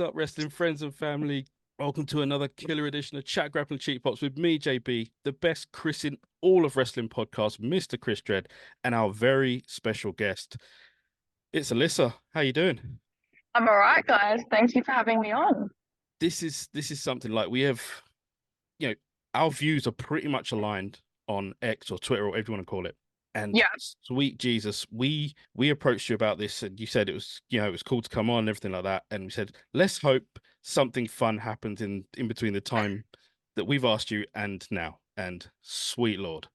up, wrestling friends and family? Welcome to another killer edition of Chat Grappling Cheat Pops with me, JB, the best Chris in all of wrestling podcasts, Mr. Chris Dredd, and our very special guest. It's Alyssa. How you doing? I'm all right, guys. Thank you for having me on. This is something like we have, you know, our views are pretty much aligned on X or Twitter or whatever you want to call it. And Yeah. sweet Jesus, we approached you about this, and you said it was, it was cool to come on and everything like that. And we said, let's hope something fun happens in between the time that we've asked you and now. And sweet Lord,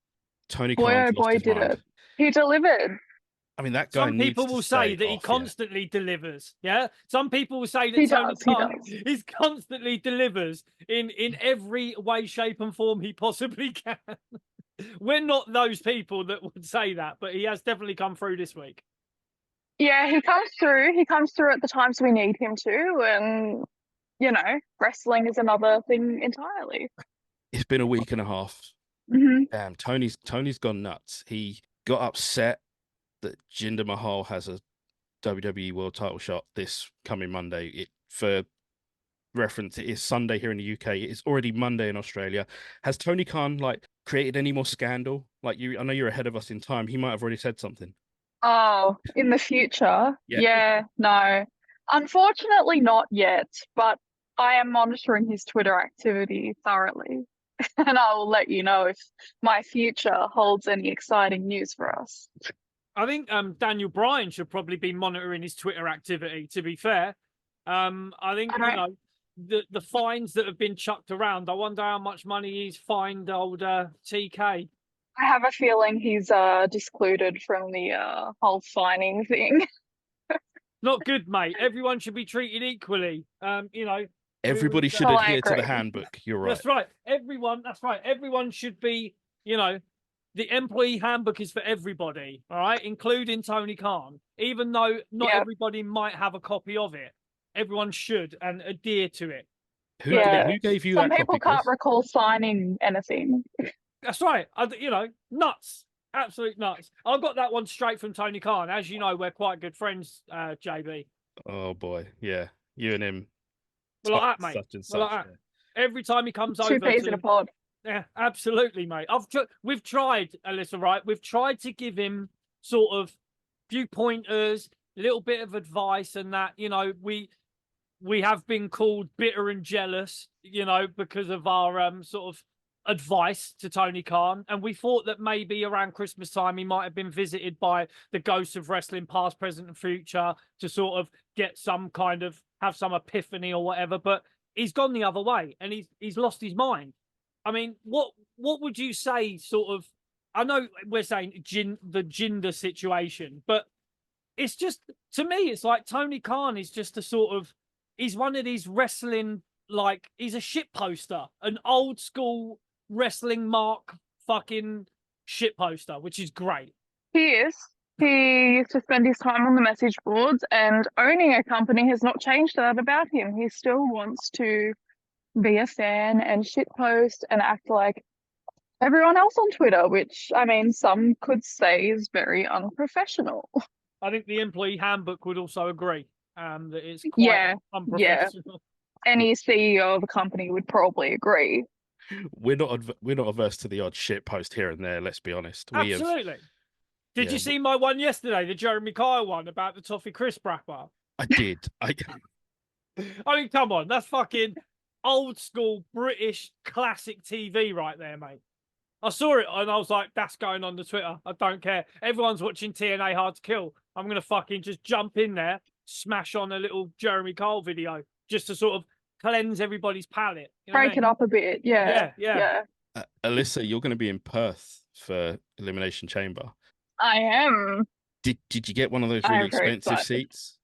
Tony Boy, Khan's oh lost boy, his did mind. it. He delivered. I mean, that guy Some needs people to will stay say that he off, yeah. constantly delivers. Yeah. Some people will say that He Tony does. He Khan does. is constantly delivers in every way, shape, and form he possibly can. We're not those people that would say that, but he has definitely come through this week. Yeah, he comes through. He comes through at the times we need him to. And, wrestling is another thing entirely. It's been a week and a half. Hmm. Damn, Tony's gone nuts. He got upset that Jinder Mahal has a WWE World Title shot this coming Monday. For reference, it is Sunday here in the UK. It is already Monday in Australia. Has Tony Khan created any more scandal? I know you're ahead of us in time. He might have already said something. Oh, in the future? Yeah. Yeah, no. Unfortunately, not yet. But I am monitoring his Twitter activity thoroughly. And I will let you know if my future holds any exciting news for us. I think Daniel Bryan should probably be monitoring his Twitter activity, to be fair. I think, I don't the fines that have been chucked around, I wonder how much money he's fined old TK. I have a feeling he's discluded from the whole fining thing. Not good, mate. Everyone should be treated equally. Everybody should Oh, I adhere to the agree. handbook. You're right. That's right. That's right. Everyone should be, the employee handbook is for everybody, all right, including Tony Khan. Even though not everybody might have a copy of it, everyone should and adhere to it. Who gave you Some that people copy, can't Chris? recall signing anything. That's right. Nuts. Absolute nuts. I got that one straight from Tony Khan. As you know, we're quite good friends, JB. Oh boy, yeah, you and him. Well, like that, mate. Such and Well, such. like that. Every time he comes Two over peas in a pod. Yeah, absolutely, mate. We've tried, Alyssa, right? We've tried to give him sort of few pointers, a little bit of advice, and that, we have been called bitter and jealous, because of our sort of advice to Tony Khan. And we thought that maybe around Christmas time he might have been visited by the ghosts of wrestling, past, present, and future, to sort of get have some epiphany or whatever. But he's gone the other way, and he's lost his mind. I mean, what would you say, sort of? I know we're saying the Jinder situation, but it's just, to me, it's like Tony Khan is just he's one of these wrestling, he's a shit poster, an old school wrestling mark fucking shit poster, which is great. He is. He used to spend his time on the message boards, and owning a company has not changed that about him. He still wants to be a fan and shitpost and act like everyone else on Twitter, which, I mean, some could say is very unprofessional. I think the employee handbook would also agree that it's quite unprofessional. Any CEO of a company would probably agree. We're not averse to the odd shit post here and there. Let's be honest. Absolutely. Did you see my one yesterday, the Jeremy Kyle one about the Toffee Crisp wrapper? I did. I mean, come on, that's fucking old school British classic TV right there, mate. I saw it and I was like, that's going on the Twitter. I don't care. Everyone's watching TNA Hard to Kill. I'm going to fucking just jump in there, smash on a little Jeremy Kyle video just to sort of cleanse everybody's palate. Break it up a bit. Yeah. Alyssa, you're going to be in Perth for Elimination Chamber. I am. Did you get one of those really expensive seats?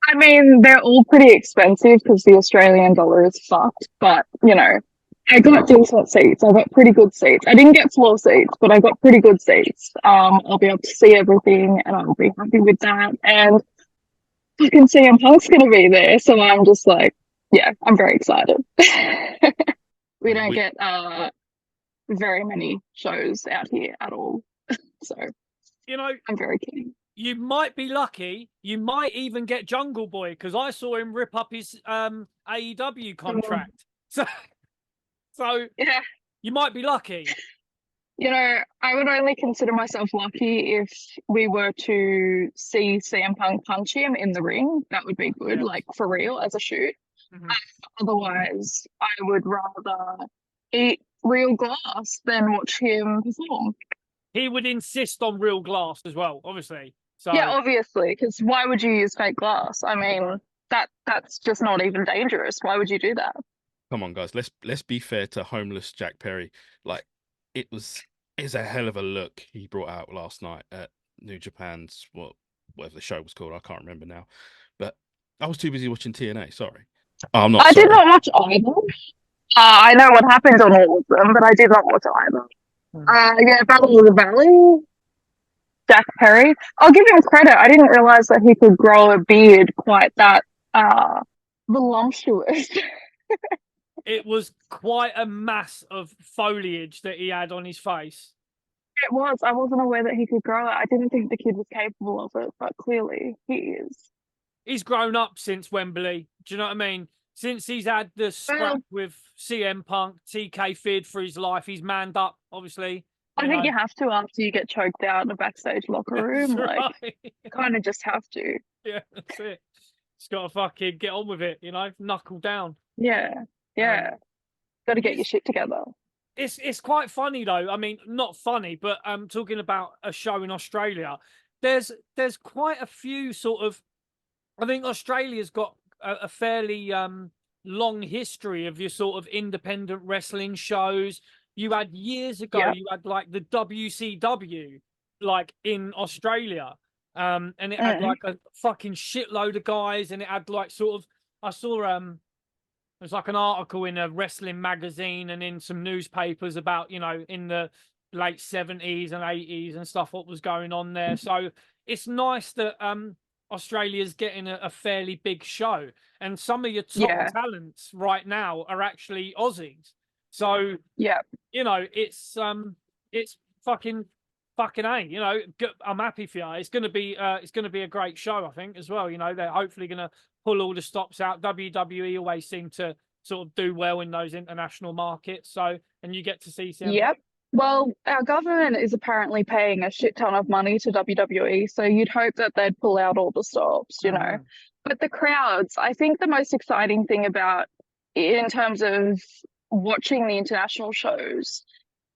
I mean, they're all pretty expensive because the Australian dollar is fucked. But, I got decent seats. I got pretty good seats. I didn't get floor seats, but I got pretty good seats. I'll be able to see everything, and I'll be happy with that. And fucking CM Punk's going to be there, so I'm just like, yeah, I'm very excited. We don't get very many shows out here at all, so I'm very keen. you might be lucky. You might even get Jungle Boy, because I saw him rip up his AEW contract. So Yeah. you might be lucky. You know, I would only consider myself lucky if we were to see CM Punk punch him in the ring. That would be good, Yeah. like for real, as a shoot. Mhm. Otherwise, I would rather eat real glass than watch him perform. He would insist on real glass as well, obviously. So Yeah, obviously, because why would you use fake glass? I mean, that's just not even dangerous. Why would you do that? Come on, guys. Let's be fair to homeless Jack Perry. Like, it's a hell of a look he brought out last night at New Japan's whatever the show was called. I can't remember now. But I was too busy watching TNA. Sorry. Oh, I'm not I sorry. did not watch either. I know what happened on all of them, but I did not watch either. Yeah, Battle of the Valley, Jack Perry. I'll give him credit. I didn't realize that he could grow a beard quite that voluptuous. it was quite a mass of foliage that he had on his face. It was. I wasn't aware that he could grow it. I didn't think the kid was capable of it, but clearly he is. He's grown up since Wembley. Do you know what I mean? Since he's had the scrap with CM Punk, TK Fid for his life, he's manned up, obviously. I think you have to after you get choked out in a backstage locker room. That's like, right. you kind of just have to. Yeah, that's it. Just got to fucking get on with it, knuckle down. Yeah, yeah. Got to get your shit together. It's quite funny though. I mean, not funny, but talking about a show in Australia, there's quite a few sort of. I think Australia's got a fairly long history of your sort of independent wrestling shows. You had years ago, you had like the WCW, like in Australia, and it had like a fucking shitload of guys, and it had like sort of. I saw there's like an article in a wrestling magazine and in some newspapers about, in the late 70s and 80s and stuff, what was going on there. So it's nice that Australia's getting a fairly big show. And some of your top talents right now are actually Aussies. So, it's fucking A, I'm happy for you. It's going to be a great show, I think, as well. They're hopefully going to pull all the stops out. WWE always seem to sort of do well in those international markets. So, and you get to see some. Yep. Well, our government is apparently paying a shit ton of money to WWE, so you'd hope that they'd pull out all the stops, But the crowds, I think the most exciting thing about in terms of watching the international shows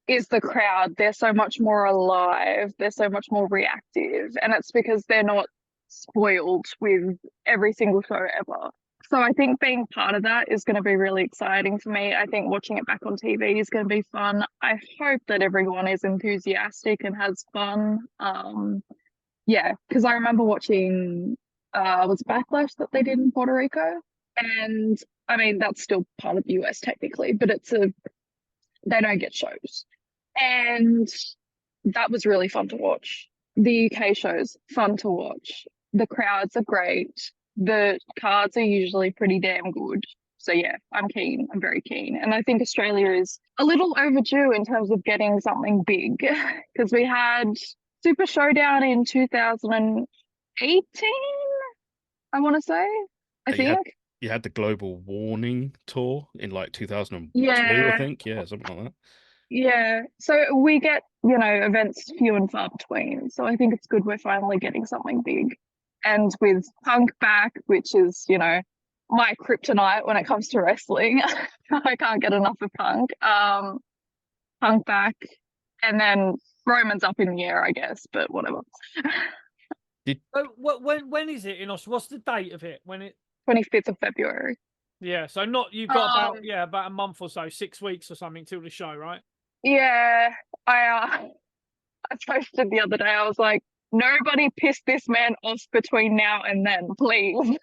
is the crowd. They're so much more alive, they're so much more reactive, and it's because they're not spoiled with every single show ever. So I think being part of that is going to be really exciting for me. I think watching it back on TV is going to be fun. I hope that everyone is enthusiastic and has fun. Because I remember watching was Backlash that they did in Puerto Rico, and I mean that's still part of the US technically, but they don't get shows, and that was really fun to watch. The UK shows fun to watch. The crowds are great. The cards are usually pretty damn good. So yeah, I'm keen. I'm very keen. And I think Australia is a little overdue in terms of getting something big, because we had Super Showdown in 2018, I want to say. I think. You had the Global Warning Tour in like 2002, I think. Yeah, something like that. Yeah. So we get, events few and far between. So I think it's good we're finally getting something big. And with Punk back, which is, my kryptonite when it comes to wrestling. I can't get enough of Punk. Punk back. And then Roman's up in the air, I guess, but whatever. When is it in Australia? What's the date of it? 25th of February. Yeah, so you've got about a month or so, 6 weeks or something till the show, right? Yeah, I posted the other day. I was like, nobody piss this man off between now and then, please.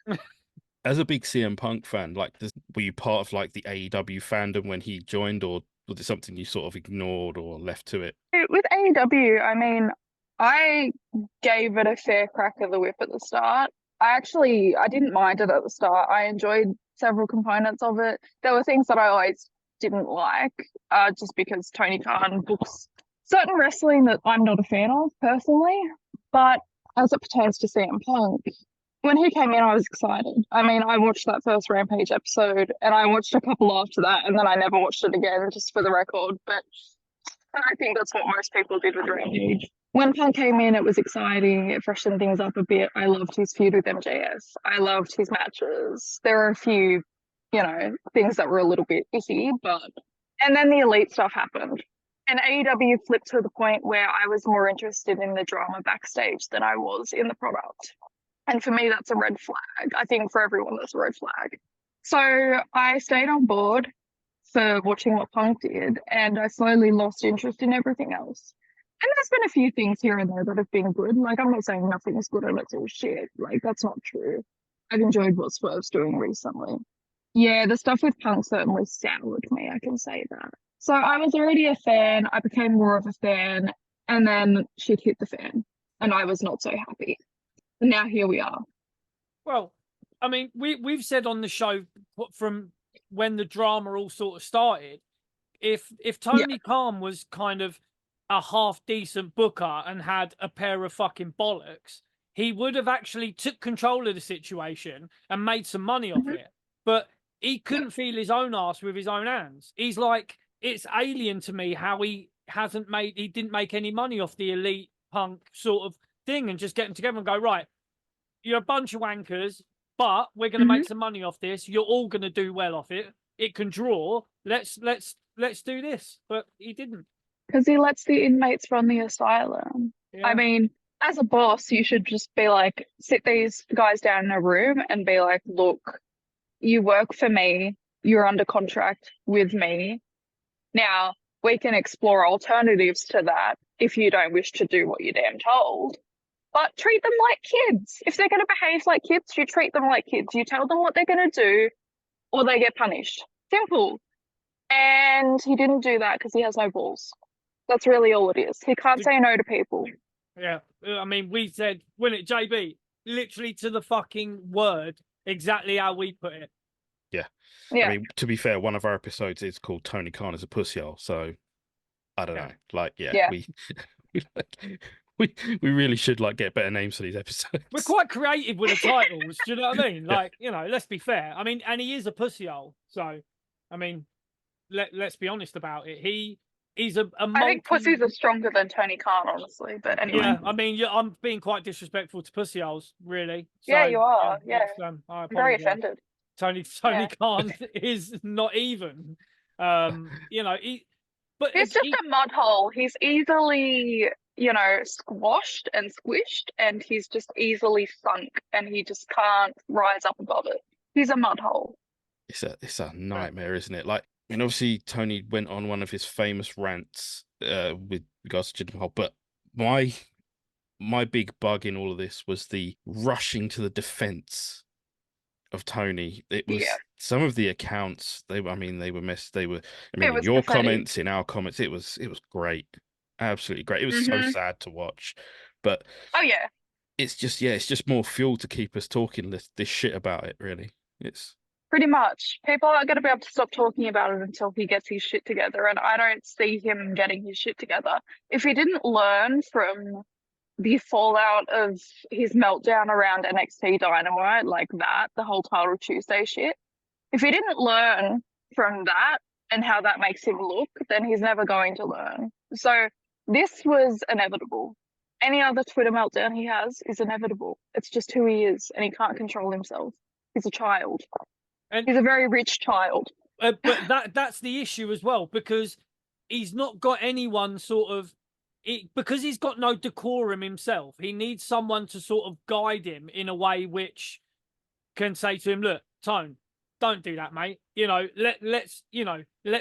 As a big CM Punk fan, were you part of like the AEW fandom when he joined, or was it something you sort of ignored or left to it? With AEW, I mean, I gave it a fair crack of the whip at the start. I didn't mind it at the start. I enjoyed several components of it. There were things that I always didn't like, just because Tony Khan books certain wrestling that I'm not a fan of personally. But as it pertains to CM Punk, when he came in, I was excited. I mean, I watched that first Rampage episode, and I watched a couple after that, and then I never watched it again, just for the record. But I think that's what most people did with Rampage. When Punk came in, it was exciting. It freshened things up a bit. I loved his feud with MJS. I loved his matches. There were a few, things that were a little bit iffy, and then the Elite stuff happened. And AEW flipped to the point where I was more interested in the drama backstage than I was in the product. And for me, that's a red flag. I think for everyone, that's a red flag. So I stayed on board for watching what Punk did, and I slowly lost interest in everything else. And there's been a few things here and there that have been good. Like, I'm not saying nothing's good and it's all shit. Like, that's not true. I've enjoyed what Swerve's doing recently. Yeah, the stuff with Punk certainly soured me, I can say that. So I was already a fan, I became more of a fan, and then shit hit the fan, and I was not so happy. And now here we are. Well, I mean, we've said on the show from when the drama all sort of started, if Tony Khan was kind of a half decent booker and had a pair of fucking bollocks, he would have actually took control of the situation and made some money off it. But he couldn't feel his own ass with his own hands. He's like, it's alien to me how he didn't make any money off the Elite Punk sort of thing and just get them together and go, right, you're a bunch of wankers, but we're going to make some money off this. You're all going to do well off it. It can draw. Let's do this. But he didn't. Because he lets the inmates run the asylum. Yeah. I mean, as a boss, you should just be like, sit these guys down in a room and be like, look, you work for me. You're under contract with me. Now, we can explore alternatives to that if you don't wish to do what you're damn told. But treat them like kids. If they're going to behave like kids, you treat them like kids. You tell them what they're going to do or they get punished. Simple. And he didn't do that because he has no balls. That's really all it is. He can't say no to people. Yeah. I mean, we said, wasn't it, JB? Literally to the fucking word, exactly how we put it. Yeah. Yeah. I mean, to be fair, one of our episodes is called Tony Khan is a pussyhole. So I don't know. Like, we really should get better names for these episodes. We're quite creative with the titles. Do you know what I mean? Like, let's be fair. I mean, and he is a pussyhole. So, I mean, let's be honest about it. He's a I think pussies are stronger than Tony Khan, honestly. But anyway. Yeah, I mean, I'm being quite disrespectful to pussyholes, really. So, yeah, you are. Yeah. I'm very offended. Tony Khan is not even. But he's just a mud hole. He's easily, squashed and squished, and he's just easily sunk, and he just can't rise up above it. He's a mud hole. It's a nightmare, isn't it? Like, and obviously Tony went on one of his famous rants with regards to Jinder Mahal, but my big bug in all of this was the rushing to the defense of Tony. It was some of the accounts. They were messed. Your pathetic. Comments, in our comments. It was great, absolutely great. It was so sad to watch, but it's just more fuel to keep us talking this shit about it. Really, it's pretty much. People aren't going to be able to stop talking about it until he gets his shit together, and I don't see him getting his shit together. If he didn't learn from the fallout of his meltdown around NXT Dynamite, like that, the whole Title Tuesday shit, if he didn't learn from that and how that makes him look, then he's never going to learn. So this was inevitable. Any other Twitter meltdown he has is inevitable. It's just who he is, and he can't control himself. He's a child. And he's a very rich child. But that's the issue as well, because he's not got anyone sort of... because he's got no decorum himself. He needs someone to sort of guide him in a way which can say to him, look, Tone, don't do that, mate. Let's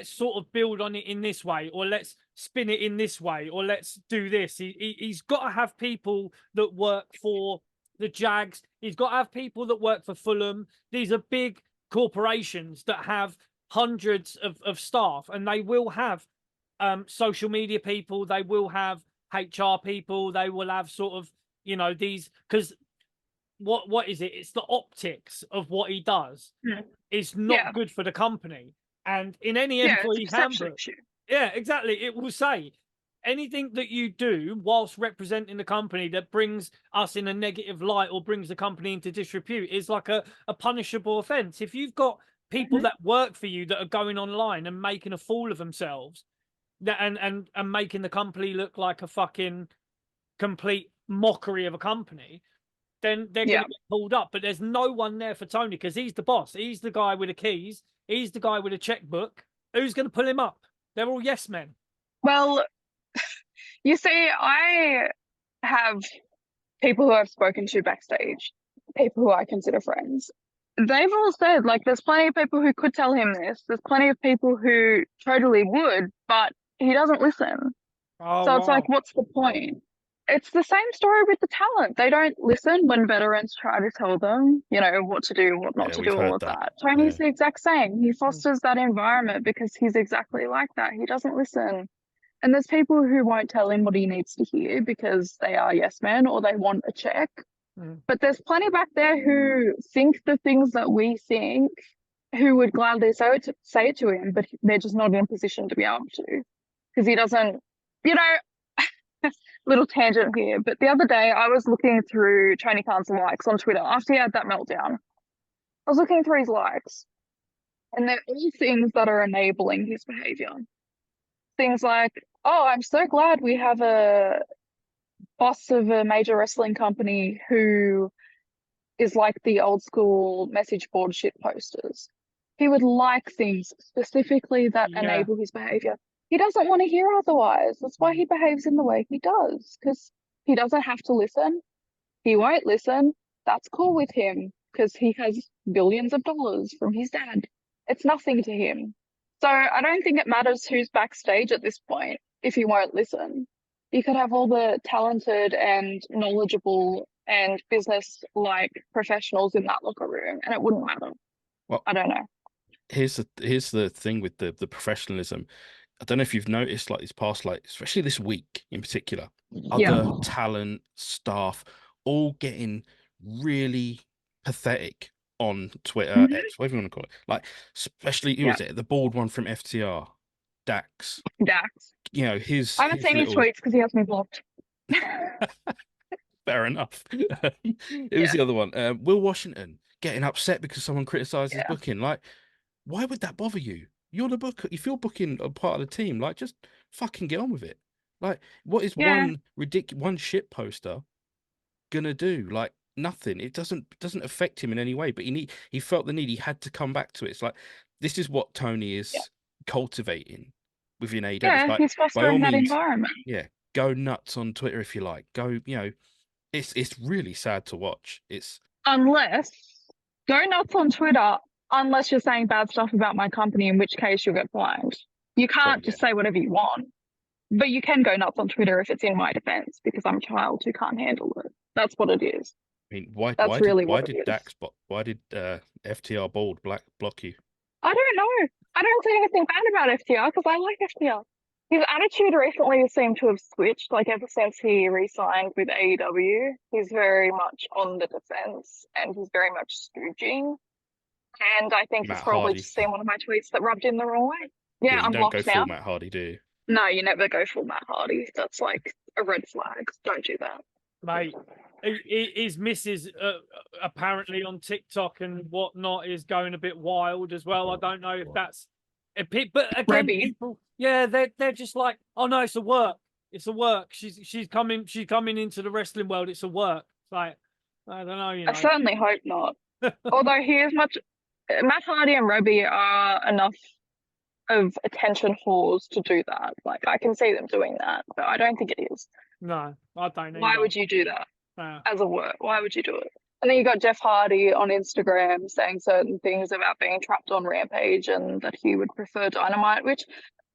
sort of build on it in this way, or let's spin it in this way, or let's do this. He's got to have people that work for the Jags. He's got to have people that work for Fulham. These are big corporations that have hundreds of staff, and they will have social media people, they will have HR people, they will have sort of, these, because what is it? It's the optics of what he does. It's not good for the company. And in any employee handbook, exactly, it will say anything that you do whilst representing the company that brings us in a negative light or brings the company into disrepute is like a punishable offense. If you've got people that work for you that are going online and making a fool of themselves and making the company look like a fucking complete mockery of a company, then they're going to get pulled up. But there's no one there for Tony because he's the boss. He's the guy with the keys. He's the guy with a checkbook. Who's going to pull him up? They're all yes men. Well, you see, I have people who I've spoken to backstage, people who I consider friends. They've all said, like, there's plenty of people who could tell him this. There's plenty of people who totally would, but he doesn't listen. Oh, so it's like, what's the point? It's the same story with the talent. They don't listen when veterans try to tell them, you know, what to do, what not to do, all of that. Tony's the exact same. He fosters that environment because he's exactly like that. He doesn't listen. And there's people who won't tell him what he needs to hear because they are yes men or they want a check. But there's plenty back there who think the things that we think, who would gladly say it to him, but they're just not in a position to be able to because he doesn't, you know. Little tangent here, but the other day I was looking through Tony Khan's likes on Twitter after he had that meltdown. I was looking through his likes, and they're all things that are enabling his behavior. Things like, oh, I'm so glad we have a boss of a major wrestling company who is like the old school message board shit posters. He would like things specifically that enable his behavior. He doesn't want to hear otherwise. That's why he behaves in the way he does, because he doesn't have to listen. He won't listen. That's cool with him because he has billions of dollars from his dad. It's nothing to him. So I don't think it matters who's backstage at this point if he won't listen. You could have all the talented and knowledgeable and business-like professionals in that locker room, and it wouldn't matter. Well, I don't know. Here's the thing with the professionalism. I don't know if you've noticed, like, this past, like, especially this week in particular, other talent, staff, all getting really pathetic on Twitter, X, whatever you want to call it. Like, especially, who was it? The bald one from FTR, Dax. You know, I haven't seen his tweets because he has me blocked. Fair enough. It was the other one. Will Washington getting upset because someone criticized his booking. Like, why would that bother you? You're the booker. If you're booking a part of the team, like, just fucking get on with it. Like, what is one shit poster gonna do? Like, nothing. It doesn't affect him in any way. But he felt the need. He had to come back to it. It's like, this is what Tony is cultivating within AEW. Yeah, like, he's fostering that environment. Yeah, go nuts on Twitter if you like. Go, you know, it's really sad to watch. Unless go nuts on Twitter. Unless you're saying bad stuff about my company, in which case you'll get fined. You can't just say whatever you want. But you can go nuts on Twitter if it's in my defense, because I'm a child who can't handle it. That's what it is. I mean, why did FTR Bald block you? I don't know. I don't say anything bad about FTR because I like FTR. His attitude recently seemed to have switched, like ever since he re-signed with AEW. He's very much on the defense and he's very much stooging. And I think he's probably just seen one of my tweets that rubbed him the wrong way. Yeah, I'm blocked now. You don't go full Matt Hardy, do you? No, you never go full Matt Hardy. That's like a red flag. Don't do that. Mate, his missus apparently on TikTok and whatnot is going a bit wild as well. I don't know if that's a bit, but again, people, they're just like, oh no, it's a work. It's a work. She's coming into the wrestling world. It's a work. It's like, I don't know. You know. I certainly hope not. Although Matt Hardy and Robbie are enough of attention whores to do that. Like, I can see them doing that, but I don't think it is. No, I don't know. Why would you do that as a work? Why would you do it? And then you got Jeff Hardy on Instagram saying certain things about being trapped on Rampage and that he would prefer Dynamite, which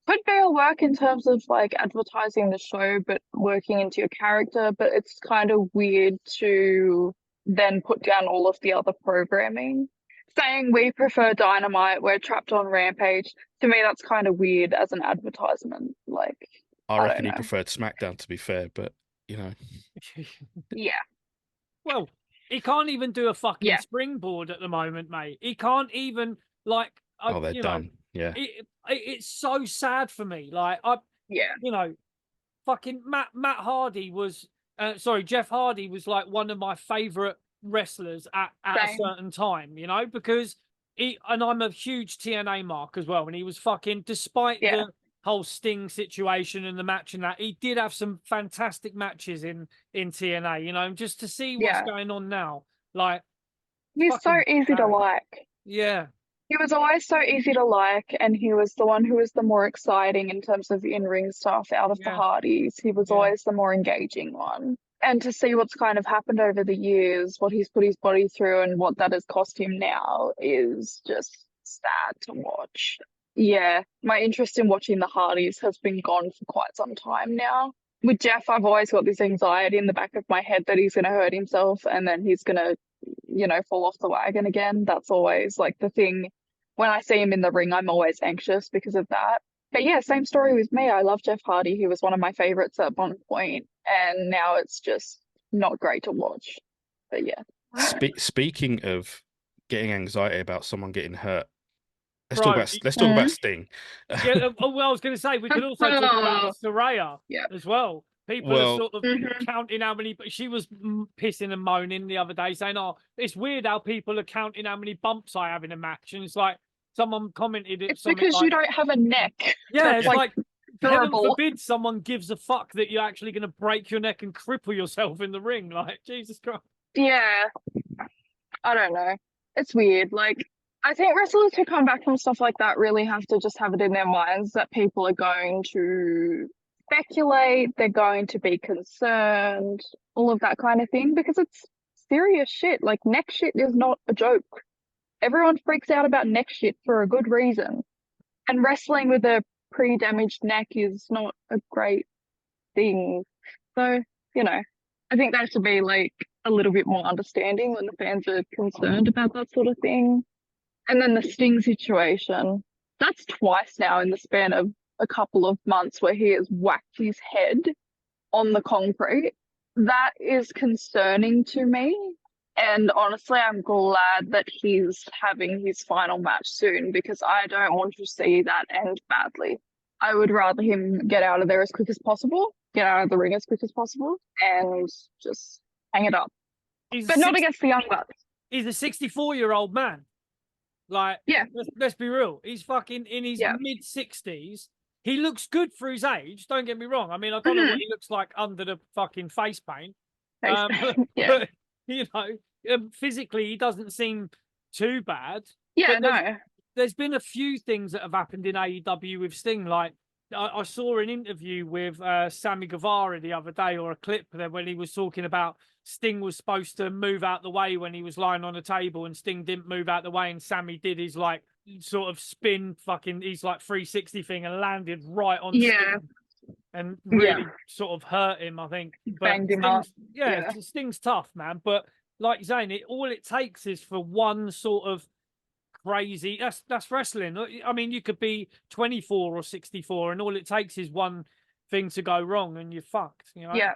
could be a work in terms of like advertising the show, but working into your character. But it's kind of weird to then put down all of the other programming. Saying we prefer Dynamite, we're trapped on Rampage. To me, that's kind of weird as an advertisement. Like, I reckon he preferred SmackDown, to be fair, but you know. Yeah. Well, he can't even do a fucking springboard at the moment, mate. He can't even like. They're done. Yeah. It's so sad for me. Like, you know, fucking Matt Hardy was Jeff Hardy was like one of my favorite wrestlers at a Same. certain time, you know, because I'm a huge TNA mark as well, and he was fucking, despite the whole Sting situation and the match and that, he did have some fantastic matches in TNA, you know, and just to see what's going on now, like, he's so easy to like. Yeah. He was always so easy to like, and he was the one who was the more exciting in terms of in-ring stuff out of the Hardys. He was always the more engaging one. And to see what's kind of happened over the years, what he's put his body through and what that has cost him now is just sad to watch. Yeah, my interest in watching the Hardys has been gone for quite some time now. With Jeff, I've always got this anxiety in the back of my head that he's going to hurt himself and then he's going to, you know, fall off the wagon again. That's always like the thing. When I see him in the ring, I'm always anxious because of that. But yeah, same story with me. I love Jeff Hardy. He was one of my favorites at one point, and now it's just not great to watch. But yeah. Speaking of getting anxiety about someone getting hurt, let's talk about Sting. Yeah, well, I was going to say we could also talk about Saraya as well. People are sort of counting how many. She was pissing and moaning the other day, saying, "Oh, it's weird how people are counting how many bumps I have in a match." And it's like someone commented, "It's because you don't have a neck." Yeah, it's like heaven forbid someone gives a fuck that you're actually going to break your neck and cripple yourself in the ring. Like, Jesus Christ. Yeah, I don't know. It's weird. Like, I think wrestlers who come back from stuff like that really have to just have it in their minds that people are going to speculate, they're going to be concerned, all of that kind of thing, because it's serious shit. Like, neck shit is not a joke. Everyone freaks out about neck shit for a good reason. And wrestling with a pre-damaged neck is not a great thing. So, you know, I think they should be like a little bit more understanding when the fans are concerned about that sort of thing. And then the Sting situation, that's twice now in the span of a couple of months where he has whacked his head on the concrete. That is concerning to me. And honestly, I'm glad that he's having his final match soon because I don't want to see that end badly. I would rather him get out of there as quick as possible, get out of the ring as quick as possible, and just hang it up. But not against the Young Bucks. He's a 64-year-old man. Like, yeah, let's be real. He's fucking in his mid-60s. He looks good for his age. Don't get me wrong. I mean, I don't know what he looks like under the fucking face paint. But, you know, physically, he doesn't seem too bad. Yeah, There's been a few things that have happened in AEW with Sting. Like, I saw an interview with Sammy Guevara the other day, or a clip there, when he was talking about Sting was supposed to move out the way when he was lying on a table, and Sting didn't move out the way, and Sammy did his like sort of spin fucking he's like 360 thing and landed right on Sting and really sort of hurt him, I think. Banged him up. Yeah, Sting's tough, man. But like you're saying, all it takes is for one sort of crazy. That's wrestling. I mean, you could be 24 or 64, and all it takes is one thing to go wrong, and you're fucked. You know? Yeah,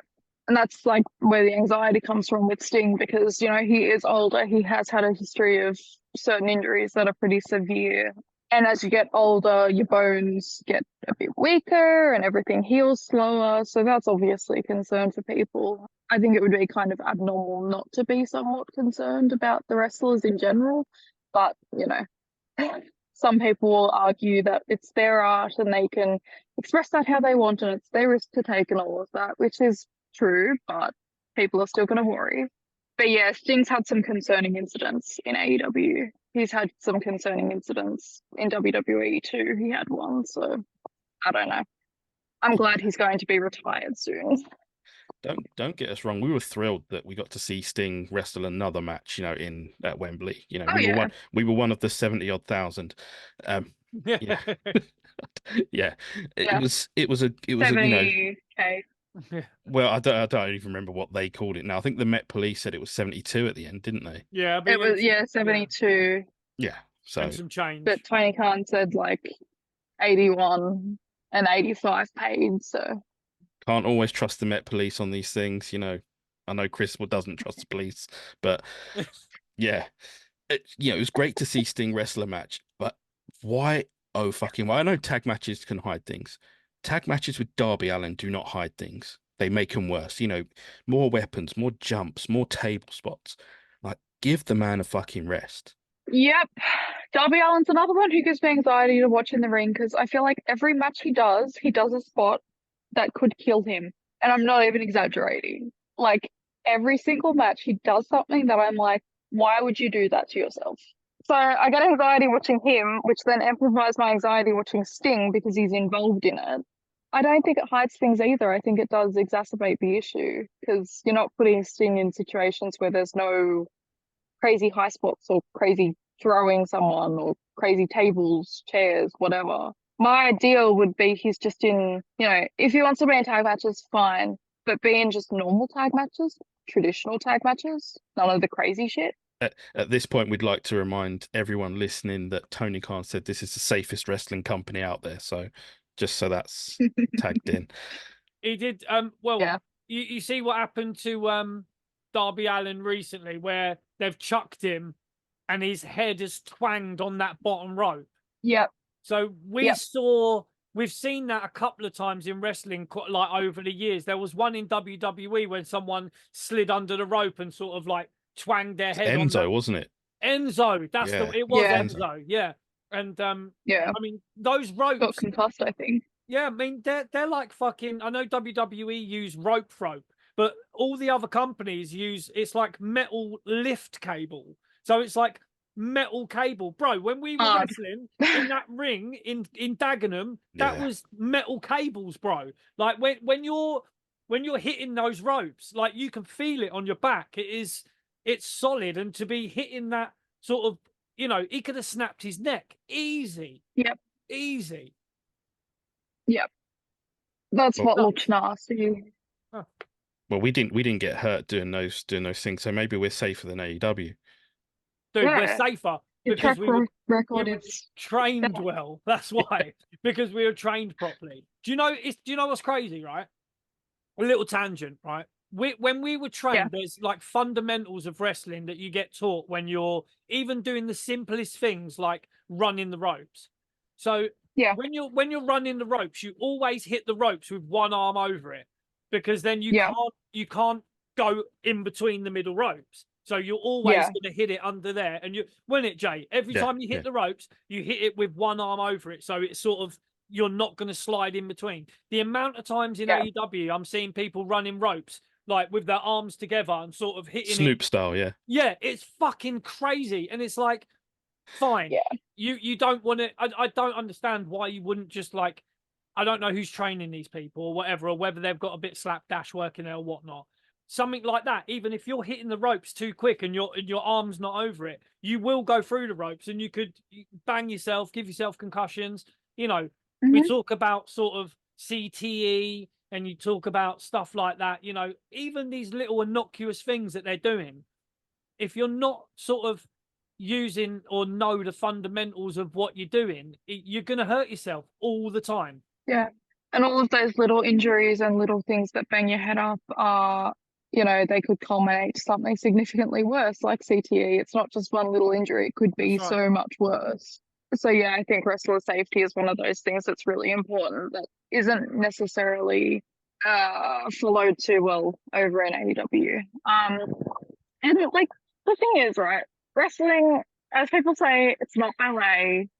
and that's like where the anxiety comes from with Sting, because you know he is older. He has had a history of certain injuries that are pretty severe, and as you get older, your bones get a bit weaker, and everything heals slower. So that's obviously a concern for people. I think it would be kind of abnormal not to be somewhat concerned about the wrestlers in general. But, you know, some people will argue that it's their art and they can express that how they want and it's their risk to take and all of that, which is true, but people are still going to worry. But yeah, Sting's had some concerning incidents in AEW. He's had some concerning incidents in WWE too. He had one, so I don't know. I'm glad he's going to be retired soon. Don't get us wrong. We were thrilled that we got to see Sting wrestle another match, you know, at Wembley. You know, we were one of the 70-odd thousand. Yeah. Yeah. It was 70K. You know, well, I don't even remember what they called it now. I think the Met Police said it was 72 at the end, didn't they? Yeah, it was 72. Yeah, so and some change. But Tony Khan said like 81 and 85 paid, so can't always trust the Met Police on these things, you know. I know Chris doesn't trust the police, but yeah, it was great to see Sting wrestle a match. But why? Oh fucking! Well, I know tag matches can hide things. tag matches with Darby Allin do not hide things. They make them worse. More weapons, more jumps, more table spots. Like, give the man a fucking rest. Yep. Darby Allin's another one who gives me anxiety to watch in the ring because I feel like every match he does a spot that could kill him. And I'm not even exaggerating. Like, every single match he does something that I'm like, why would you do that to yourself? So I get anxiety watching him, which then amplifies my anxiety watching Sting because he's involved in it. I don't think it hides things either. I think it does exacerbate the issue because you're not putting Sting in situations where there's no crazy high spots or crazy throwing someone or crazy tables, chairs, whatever. My ideal would be he's just in, if he wants to be in tag matches, fine, but be in just normal tag matches, traditional tag matches, none of the crazy shit. At this point, we'd like to remind everyone listening that Tony Khan said this is the safest wrestling company out there. So just so that's tagged in. He did. Well, yeah. You see what happened to Darby Allin recently, where they've chucked him, and his head has twanged on that bottom rope. Yep. So we've seen that a couple of times in wrestling, like over the years. There was one in WWE when someone slid under the rope and sort of like twanged their head. Enzo, wasn't it? Enzo, it was yeah. Enzo, yeah. And yeah, I mean those ropes got concussed, I think. Yeah, I mean they're like fucking. I know WWE use rope, but all the other companies use it's like metal lift cable. So it's like metal cable, bro. When we were wrestling in that ring in Dagenham, that was metal cables, bro. Like when you're hitting those ropes, like you can feel it on your back. It's solid, and to be hitting that sort of, he could have snapped his neck easy. Yep. Easy. Yep. That's what looks nasty. Huh. Well, we didn't get hurt doing those things, so maybe we're safer than AEW. Dude, we're safer because we were trained well. That's why. Because we were trained properly. Do you know what's crazy, right? A little tangent, right? When we were trained, there's like fundamentals of wrestling that you get taught when you're even doing the simplest things like running the ropes. So when you're running the ropes, you always hit the ropes with one arm over it, because then you can't go in between the middle ropes. So you're always going to hit it under there, and Jay? Every time you hit the ropes, you hit it with one arm over it. So it's sort of, you're not going to slide in between. The amount of times in AEW I'm seeing people running ropes like with their arms together and sort of hitting Snoop style, yeah, it's fucking crazy. And it's like, fine, you don't want to. I don't understand why you wouldn't just like, I don't know who's training these people or whatever, or whether they've got a bit slapdash working there or whatnot. Something like that. Even if you're hitting the ropes too quick and your arm's not over it, you will go through the ropes and you could bang yourself, give yourself concussions. We talk about sort of CTE, and you talk about stuff like that. Even these little innocuous things that they're doing, if you're not sort of using or know the fundamentals of what you're doing, you're going to hurt yourself all the time. Yeah. And all of those little injuries and little things that bang your head up are, they could culminate to something significantly worse, like CTE. It's not just one little injury. It could be so much worse. So, yeah, I think wrestler safety is one of those things that's really important that isn't necessarily followed too well over in AEW. And, like, the thing is, right, wrestling, as people say, it's not ballet,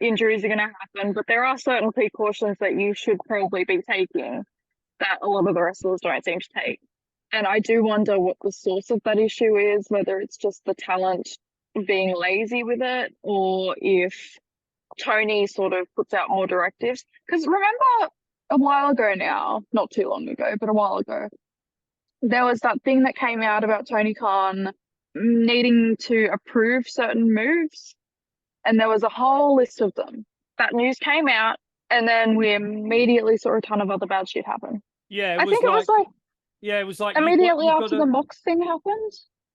injuries are going to happen, but there are certain precautions that you should probably be taking that a lot of the wrestlers don't seem to take. And I do wonder what the source of that issue is, whether it's just the talent being lazy with it, or if Tony sort of puts out more directives. Because remember a while ago now, not too long ago, but a while ago, there was that thing that came out about Tony Khan needing to approve certain moves, and there was a whole list of them. That news came out, and then we immediately saw a ton of other bad shit happen. Yeah, I think it was like immediately after the Mox thing happened,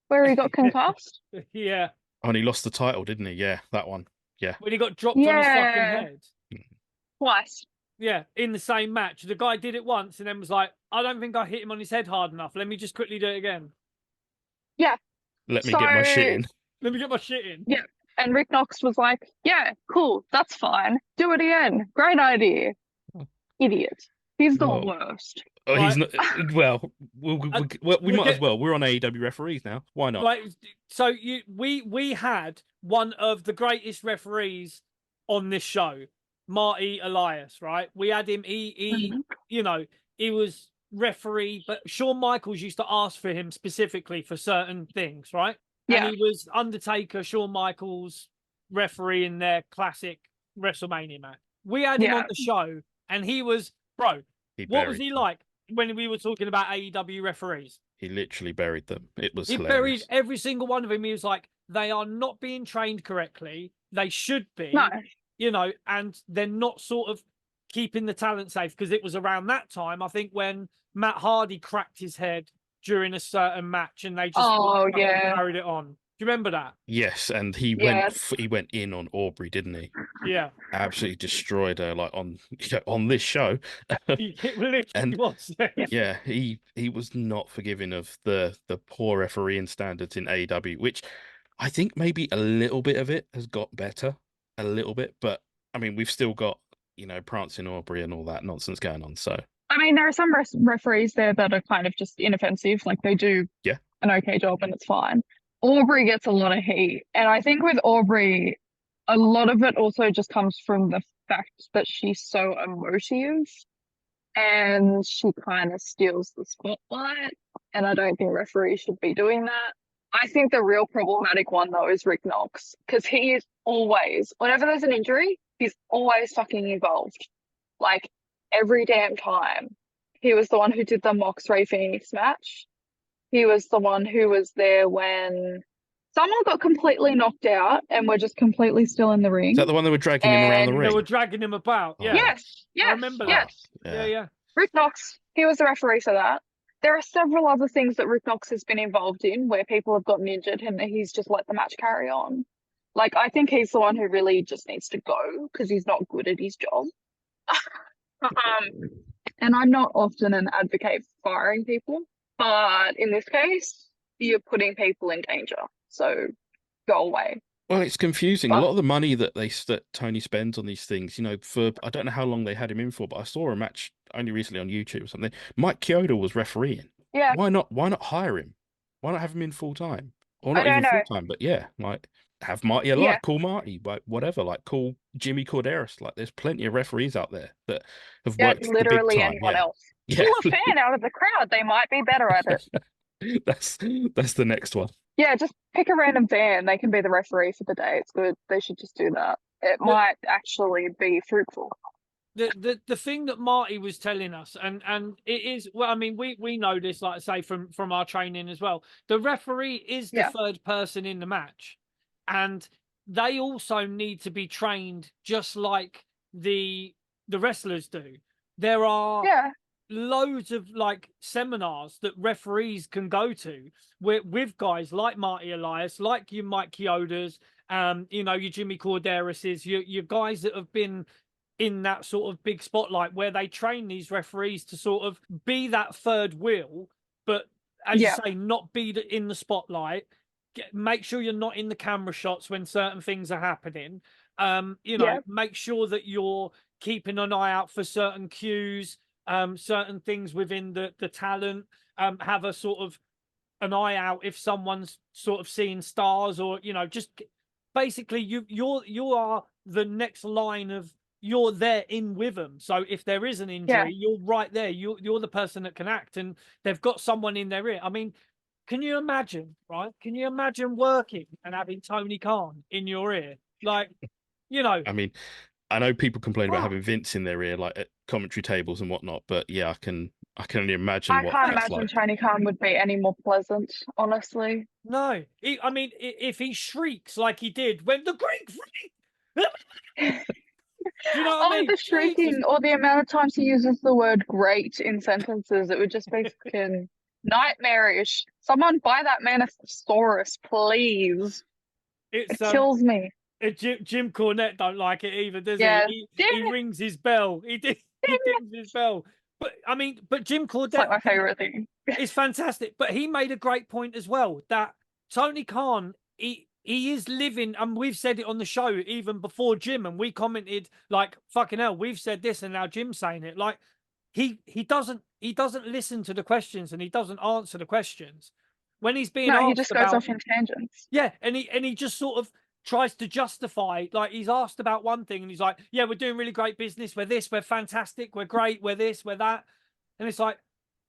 where he got concussed. Yeah. And he lost the title, didn't he? Yeah, that one. Yeah. When he got dropped on his fucking head. Twice. Yeah, in the same match. The guy did it once and then was like, I don't think I hit him on his head hard enough. Let me just quickly do it again. Yeah. Let me get my shit in. Let me get my shit in. Yeah. And Rick Knox was like, yeah, cool, that's fine. Do it again. Great idea. idiot. He's the Well, worst. oh, he's Right. not. Well, we might as get- well. We're on AEW referees now. Why not? Like, so we had one of the greatest referees on this show, Marty Elias, right? We had him. He you know, he was referee, but Shawn Michaels used to ask for him specifically for certain things, right? Yeah. And he was Undertaker, Shawn Michaels referee in their classic WrestleMania match. We had him on the show, and he was, bro. What was he like when we were talking about AEW referees? He literally buried them. It was He hilarious. buried every single one of them. He was like, they are not being trained correctly. They should be, No. you know, and they're not sort of keeping the talent safe, because it was around that time, I think, when Matt Hardy cracked his head during a certain match, and they just carried it on. Do you remember that? Yes, and he went in on Aubrey, didn't he? Yeah. Absolutely destroyed her, like on this show. It literally And was. yeah, he was not forgiving of the poor refereeing standards in AEW, which I think maybe a little bit of it has got better, a little bit, but I mean we've still got, you know, Prancing Aubrey and all that nonsense going on. So I mean, there are some referees there that are kind of just inoffensive, like they do an okay job and it's fine. Aubrey gets a lot of heat, and I think with Aubrey, a lot of it also just comes from the fact that she's so emotive and she kind of steals the spotlight, and I don't think referees should be doing that. I think the real problematic one, though, is Rick Knox, because he is always, whenever there's an injury, he's always fucking involved. Like, every damn time. He was the one who did the Mox Ray Phoenix match. He was the one who was there when someone got completely knocked out and were just completely still in the ring. Is that the one they were dragging him around the ring? They were dragging him about. Yeah. Yes. I remember that. Yeah. Rick Knox, he was the referee for that. There are several other things that Rick Knox has been involved in where people have gotten injured and he's just let the match carry on. Like, I think he's the one who really just needs to go because he's not good at his job. And I'm not often an advocate for firing people, but in this case, you're putting people in danger. So go away. Well, it's confusing. A lot of the money that Tony spends on these things, you know, for I don't know how long they had him in for, but I saw a match only recently on YouTube or something. Mike Chioda was refereeing. Yeah. Why not hire him? Why not have him in full time? Or not I even don't know. full time, but yeah, like have Marty alive, call Marty, like whatever, like call Jimmy Corderas. Like there's plenty of referees out there that have worked literally the big time. anyone else. Yeah. Pull a fan out of the crowd, they might be better at it. That's the next one. Yeah, just pick a random fan. They can be the referee for the day. It's good. They should just do that. It might actually be fruitful. The thing that Marty was telling us, and it is, well, I mean, we know this, like I say, from our training as well. The referee is the third person in the match, and they also need to be trained just like the wrestlers do. There are loads of like seminars that referees can go to with guys like Marty Elias, like your Mike Chiodas, you know, your Jimmy Corderases, your guys that have been in that sort of big spotlight where they train these referees to sort of be that third wheel, but as you say, not be in the spotlight. Make sure you're not in the camera shots when certain things are happening. You know, make sure that you're keeping an eye out for certain cues, certain things within the talent. Have a sort of an eye out if someone's sort of seeing stars, or you know, just basically you are the next line of. You're there in with them. So if there is an injury, you're right there. You're the person that can act, and they've got someone in their ear. I mean, can you imagine, right? Can you imagine working and having Tony Khan in your ear? Like, you know. I mean, I know people complain about having Vince in their ear, like at commentary tables and whatnot, but yeah, I can only imagine I can't imagine Tony Khan would be any more pleasant, honestly. No. I mean, if he shrieks like he did when the Greek freak... You know what I mean? The shrieking, or the amount of times he uses the word great in sentences, it would just be fucking nightmarish. Someone buy that man a thesaurus, please. It kills me. Jim Cornette don't like it either, does he? He rings his bell. He dings his bell. But I mean, Jim Cornette, it's like my favorite thing. It's fantastic. But he made a great point as well that Tony Khan, he he is living, and we've said it on the show even before Jim, and we commented like, fucking hell, we've said this and now Jim's saying it. Like he doesn't listen to the questions, and he doesn't answer the questions when he's being No, asked he just goes about, off in tangents. yeah, and he just sort of tries to justify, like he's asked about one thing and he's like, yeah, we're doing really great business, we're this, we're fantastic, we're great, we're this, we're that. And it's like,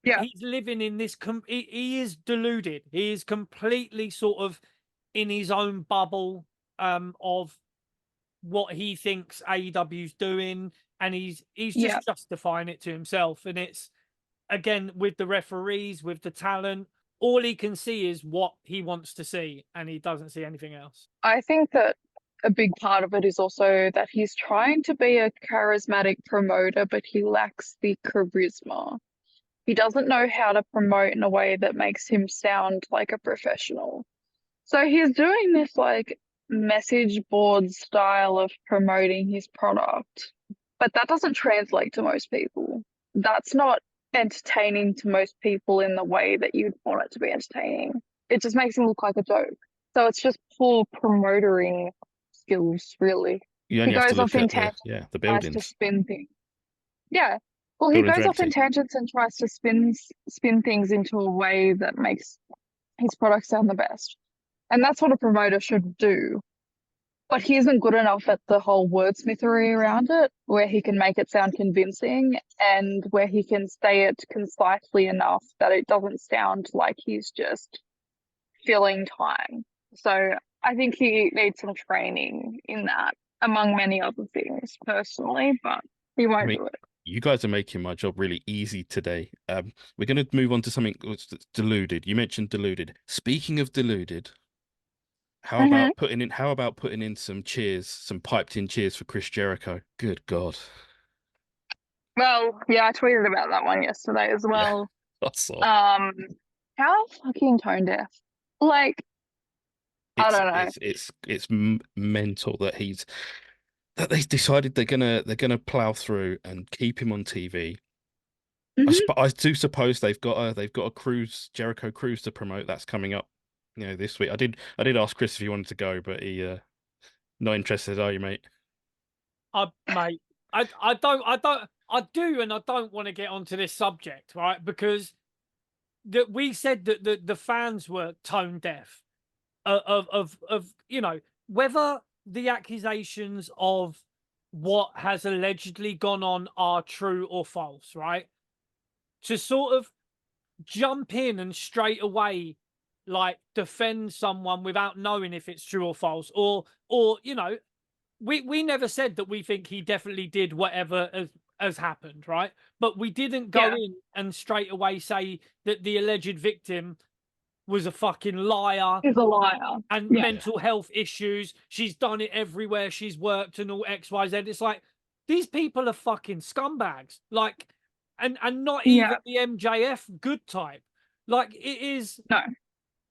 Yeah. he's living in this, he is deluded. He is completely sort of in his own bubble of what he thinks AEW's doing, and he's just justifying it to himself. And it's, again, with the referees, with the talent, all he can see is what he wants to see, and he doesn't see anything else. I think that a big part of it is also that he's trying to be a charismatic promoter, but he lacks the charisma. He doesn't know how to promote in a way that makes him sound like a professional. So he's doing this like message board style of promoting his product, but that doesn't translate to most people. That's not entertaining to most people in the way that you'd want it to be entertaining. It just makes him look like a joke. So it's just poor promoting skills, really. You He only have to goes off look in at tangents, the tries to buildings. spin things. Yeah. Well, he Buildings goes are off in empty. tangents and tries to spin things into a way that makes his product sound the best. And that's what a promoter should do. But he isn't good enough at the whole wordsmithery around it, where he can make it sound convincing and where he can say it concisely enough that it doesn't sound like he's just filling time. So I think he needs some training in that, among many other things, personally, but he won't do it. You guys are making my job really easy today. We're going to move on to something that's deluded. You mentioned deluded. Speaking of deluded, how about putting in some cheers, some piped in cheers for Chris Jericho? Good God. Well, yeah, I tweeted about that one yesterday as well. Yeah, I saw. How fucking tone deaf. Like, I don't know. It's mental that they decided they're gonna plow through and keep him on TV. I do suppose they've got a cruise, Jericho cruise to promote. That's coming up, this week. I did ask Chris if he wanted to go, but he not interested, are you, mate? Mate, I do and I don't want to get onto this subject, right? Because we said that the fans were tone deaf of whether the accusations of what has allegedly gone on are true or false, right? To sort of jump in and straight away like defend someone without knowing if it's true or false, or we never said that we think he definitely did whatever has happened, right? But we didn't go in and straight away say that the alleged victim was a fucking liar. He's a liar. And mental health issues. She's done it everywhere she's worked and all X, Y, Z. It's like, these people are fucking scumbags. Like, and not even the MJF good type. Like, it is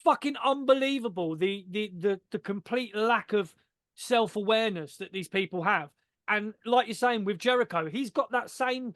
fucking unbelievable. The complete lack of self-awareness that these people have. And like you're saying with Jericho, he's got that same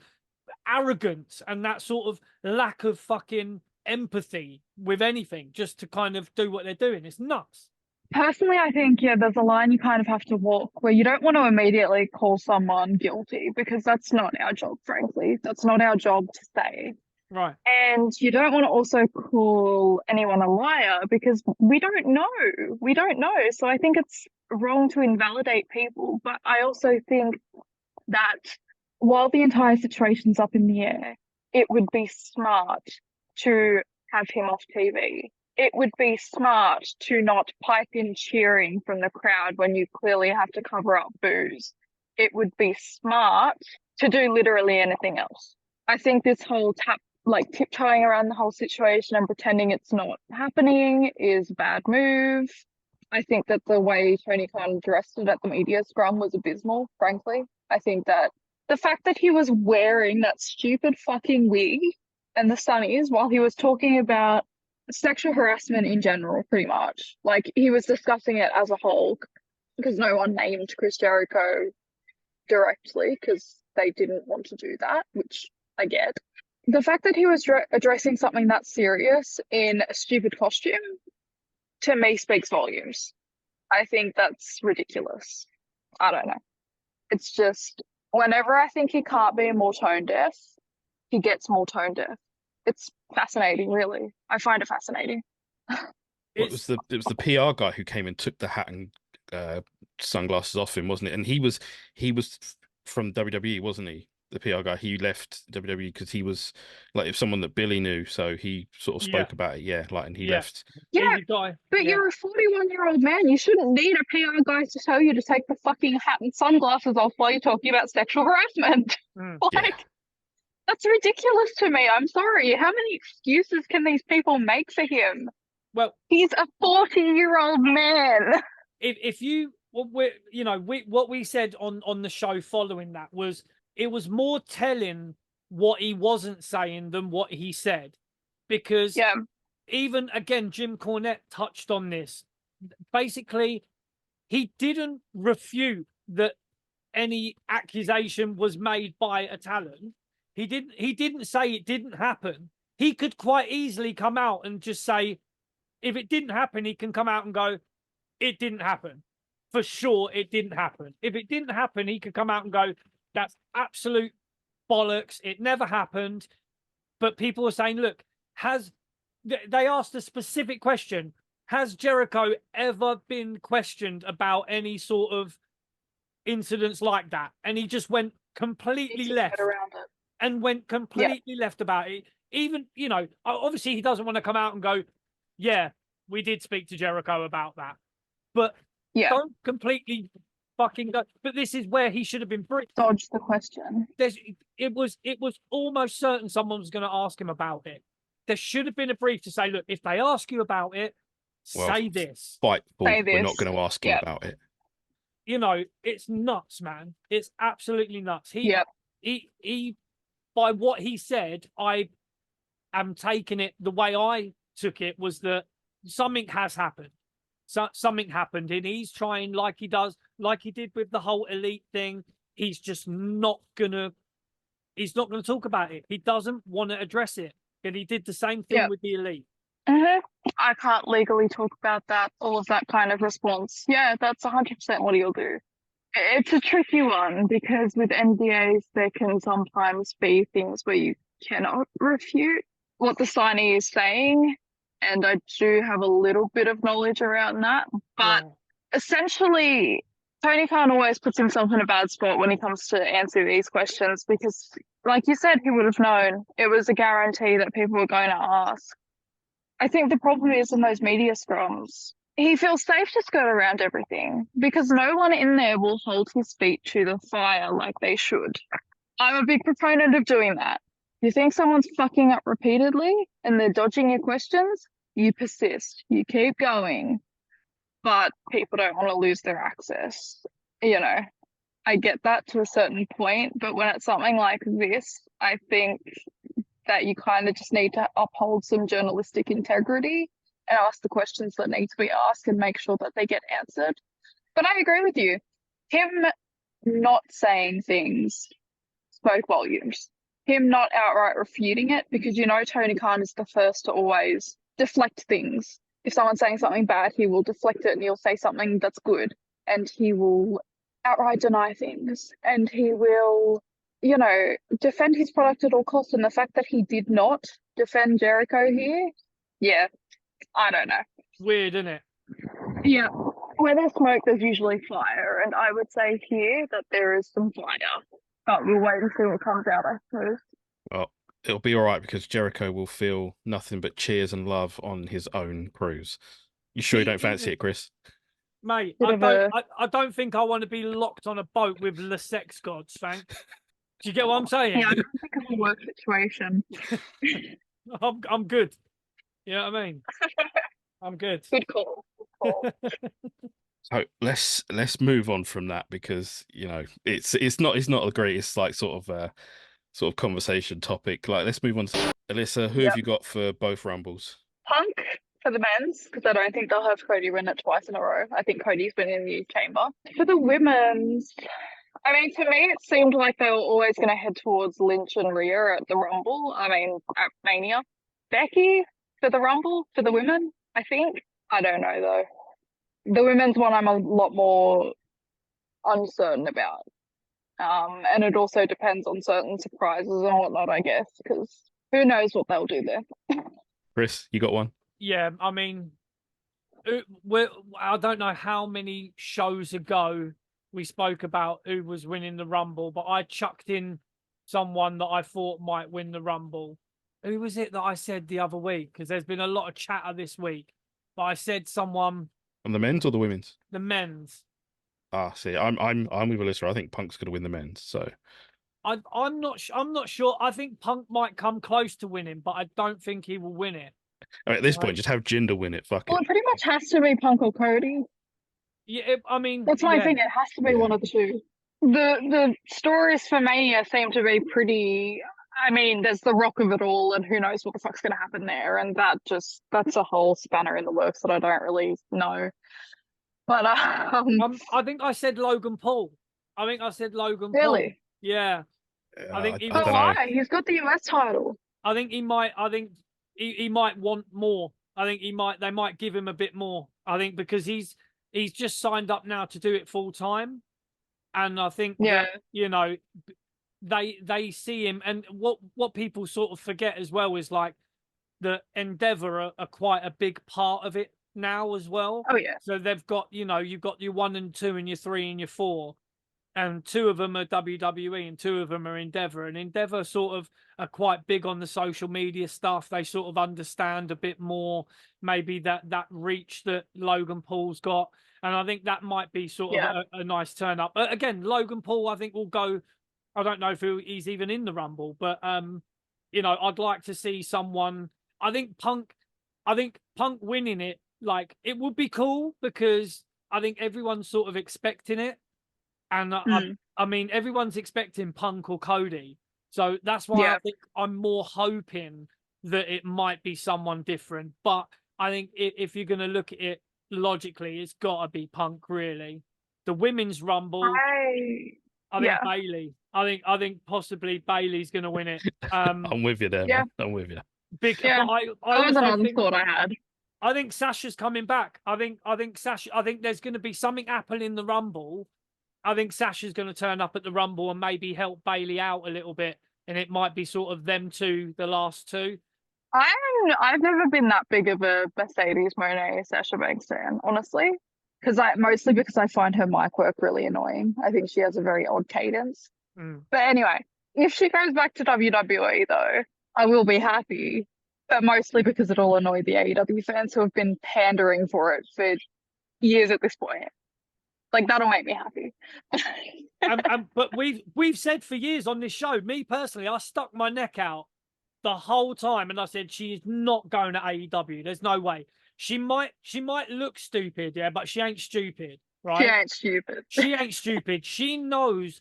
arrogance and that sort of lack of fucking empathy with anything, just to kind of do what they're doing. It's nuts. Personally, I think, there's a line you kind of have to walk where you don't want to immediately call someone guilty, because that's not our job, frankly. That's not our job to say. Right. And you don't want to also call anyone a liar, because we don't know. We don't know. So I think it's wrong to invalidate people. But I also think that while the entire situation's up in the air, it would be smart to have him off TV. It would be smart to not pipe in cheering from the crowd when you clearly have to cover up boos. It would be smart to do literally anything else. I think this whole tiptoeing around the whole situation and pretending it's not happening is a bad move. I think that the way Tony Khan addressed it at the media scrum was abysmal, frankly. I think that the fact that he was wearing that stupid fucking wig and the sunnies while he was talking about sexual harassment in general, pretty much. Like, he was discussing it as a whole, because no one named Chris Jericho directly, because they didn't want to do that, which I get. The fact that he was addressing something that serious in a stupid costume, to me, speaks volumes. I think that's ridiculous. I don't know. It's just whenever I think he can't be more tone deaf, he gets more tone deaf. It's fascinating, really. I find it fascinating. It was the PR guy who came and took the hat and sunglasses off him, wasn't it? And he was from WWE, wasn't he? The PR guy. He left WWE because he was like someone that Billy knew, so he sort of spoke about it. Yeah, like, and he left. Yeah, but you're a 41-year-old man. You shouldn't need a PR guy to tell you to take the fucking hat and sunglasses off while you're talking about sexual harassment. Like, that's ridiculous to me. I'm sorry. How many excuses can these people make for him? Well, he's a 40-year-old man. If you, what we said on the show following that was, it was more telling what he wasn't saying than what he said, because even again, Jim Cornette touched on this. Basically, he didn't refute that any accusation was made by a talent. He didn't say it didn't happen. He could quite easily come out and just say, if it didn't happen, he can come out and go, it didn't happen. For sure, it didn't happen. If it didn't happen, he could come out and go, that's absolute bollocks. It never happened. But people are saying, look, they asked a specific question. Has Jericho ever been questioned about any sort of incidents like that? And he just went completely left and went completely left about it. Even, obviously he doesn't want to come out and go, yeah, we did speak to Jericho about that. But don't completely fucking go. But this is where he should have been briefed. Dodge the question. It was almost certain someone was going to ask him about it. There should have been a brief to say, look, if they ask you about it, say this. We're not going to ask him about it. It's nuts, man. It's absolutely nuts. He by what he said, I am taking it the way I took it was that something has happened. Something happened, and he's trying, like he did with the whole elite thing. He's just not gonna talk about it. He doesn't want to address it, and he did the same thing with the elite. I can't legally talk about that. All of that kind of response. Yeah, that's 100% what he'll do. It's a tricky one because with NDAs there can sometimes be things where you cannot refute what the signee is saying. And I do have a little bit of knowledge around that. But essentially, Tony Khan always puts himself in a bad spot when he comes to answer these questions because, like you said, he would have known. It was a guarantee that people were going to ask. I think the problem is in those media scrums, he feels safe to skirt around everything because no one in there will hold his feet to the fire like they should. I'm a big proponent of doing that. You think someone's fucking up repeatedly and they're dodging your questions? You persist, you keep going, but people don't want to lose their access. I get that to a certain point, but when it's something like this, I think that you kind of just need to uphold some journalistic integrity and ask the questions that need to be asked and make sure that they get answered. But I agree with you. Him not saying things spoke volumes. Him not outright refuting it, because Tony Khan is the first to always deflect things. If someone's saying something bad, he will deflect it and he'll say something that's good, and he will outright deny things, and he will, defend his product at all costs. And the fact that he did not defend Jericho here, I don't know. Weird, isn't it? Yeah. Where there's smoke, there's usually fire, and I would say here that there is some fire. But we'll wait and see what comes out, I suppose. Well, it'll be all right because Jericho will feel nothing but cheers and love on his own cruise. You sure you don't fancy it, Chris? Mate, I don't think I want to be locked on a boat with the sex gods, thank. Do you get what I'm saying? Yeah, I don't think it's a work situation. I'm good. You know what I mean? I'm good. Good call. So let's move on from that because it's not the greatest sort of conversation topic. Let's move on to Alyssa. Who have you got for both Rumbles? Punk for the men's, because I don't think they'll have Cody win it twice in a row. I think Cody's been in the chamber. For the women's, I mean, to me, it seemed like they were always going to head towards Lynch and Rhea at the Rumble. I mean, at Mania. Becky for the Rumble for the women, I think. I don't know, though. The women's one I'm a lot more uncertain about. And it also depends on certain surprises and whatnot, I guess, because who knows what they'll do there. Chris, you got one? Yeah, I mean, I don't know how many shows ago we spoke about who was winning the Rumble, but I chucked in someone that I thought might win the Rumble. Who was it that I said the other week? Because there's been a lot of chatter this week, but I said someone. On the men's or the women's? The men's. See, I'm with Alyssa. I think Punk's gonna win the men's. So I'm not sure. I think Punk might come close to winning, but I don't think he will win it. I mean, at this point, just have Jinder win it. Fuck Well, it. it pretty much has to be Punk or Cody. Yeah, I mean, That's my thing. It has to be one of the two. The stories for Mania seem to be pretty. I mean, there's the rock of it all, and who knows what the fuck's going to happen there. And that's a whole spanner in the works that I don't really know. But I think I said Logan Paul. I think I said Logan Paul. Really? Yeah. I think he But why? He's got the US title. I think he might. I think he might want more. I think they might give him a bit more. I think because he's just signed up now to do it full time, and I think that, you know, they see him, and what people sort of forget as well is like the Endeavor are quite a big part of it now as well. Oh yeah. So they've got, you know, you've got your 1 and 2 and your 3 and your 4. And 2 of them are WWE and 2 of them are Endeavor. And Endeavor sort of are quite big on the social media stuff. They sort of understand a bit more, maybe that reach that Logan Paul's got. And I think that might be sort of a nice turn up. But again, Logan Paul, I think will go. I don't know if he's even in the Rumble, but you know, I'd like to see someone. I think Punk winning it, like, it would be cool because I think everyone's sort of expecting it. And I mean, everyone's expecting Punk or Cody. So that's why I think I'm more hoping that it might be someone different. But I think if you're going to look at it logically, it's got to be Punk, really. The women's Rumble, I think Bayley. I think possibly Bayley's going to win it. I'm with you there, man. I'm with you. Because that was another thought I had. I think Sasha's coming back. I think Sasha. I think there's going to be something happen in the Rumble. I think Sasha's going to turn up at the Rumble and maybe help Bayley out a little bit, and it might be sort of them two, the last two. I've never been that big of a Mercedes Moné Sasha Banks fan, honestly, mostly because I find her mic work really annoying. I think she has a very odd cadence. But anyway, if she goes back to WWE though, I will be happy. But mostly because it'll annoy the AEW fans who have been pandering for it for years at this point. Like, that'll make me happy. But we've said for years on this show, me personally, I stuck my neck out the whole time and I said she is not going to AEW. There's no way. She might look stupid, yeah, but she ain't stupid, right? She ain't stupid. She ain't stupid. She knows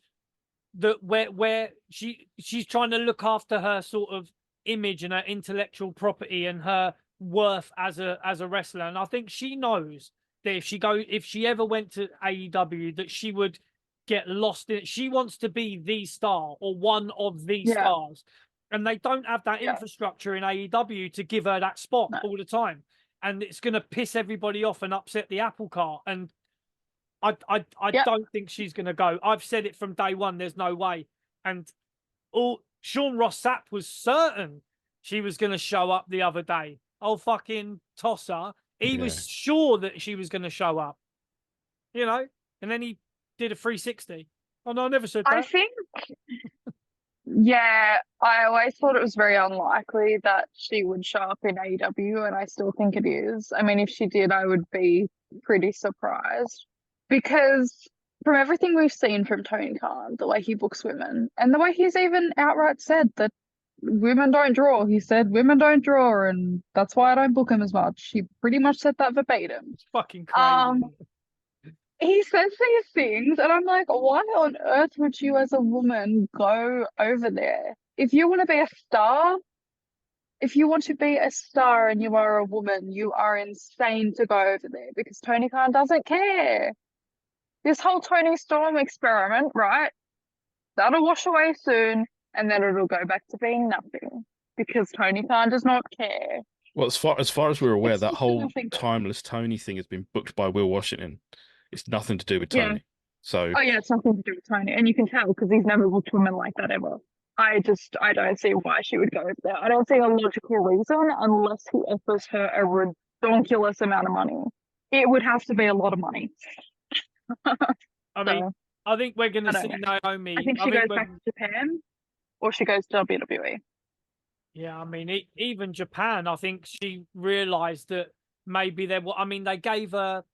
that where she's trying to look after her sort of image and her intellectual property and her worth as a wrestler. And I think she knows that if she ever went to AEW, that she would get lost in it. She wants to be the star or one of the stars. And they don't have that infrastructure in AEW to give her that spot all the time. And it's going to piss everybody off and upset the apple cart. And I don't think she's going to go. I've said it from day one. There's no way. And Sean Ross Sapp was certain she was going to show up the other day. Oh, fucking tosser. He was sure that she was going to show up, you know, and then he did a 360. Oh, no, I never said that. I think, I always thought it was very unlikely that she would show up in AEW, and I still think it is. I mean, if she did, I would be pretty surprised because from everything we've seen from Tony Khan, the way he books women, and the way he's even outright said that women don't draw. He said women don't draw, and that's why I don't book him as much. He pretty much said that verbatim. It's fucking crazy. He says these things, and I'm like, why on earth would you as a woman go over there? If you want to be a star, and you are a woman, you are insane to go over there because Tony Khan doesn't care. This whole Tony Storm experiment, right? That'll wash away soon. And then it'll go back to being nothing because Tony Khan does not care. Well, as far as we're aware, It's that just whole nothing but Timeless Tony thing has been booked by Will Washington. It's nothing to do with yeah. Tony. So Oh yeah, it's nothing to do with Tony, and you can tell because he's never booked women like that ever. I don't see why she would go there. I don't see a logical reason unless he offers her a ridiculous amount of money. It would have to be a lot of money. I mean, So I think we're going I to don't see know. Naomi. I think she goes back to Japan, or she goes to WWE. Yeah, I mean, even Japan, I think she realised that maybe I mean, they gave her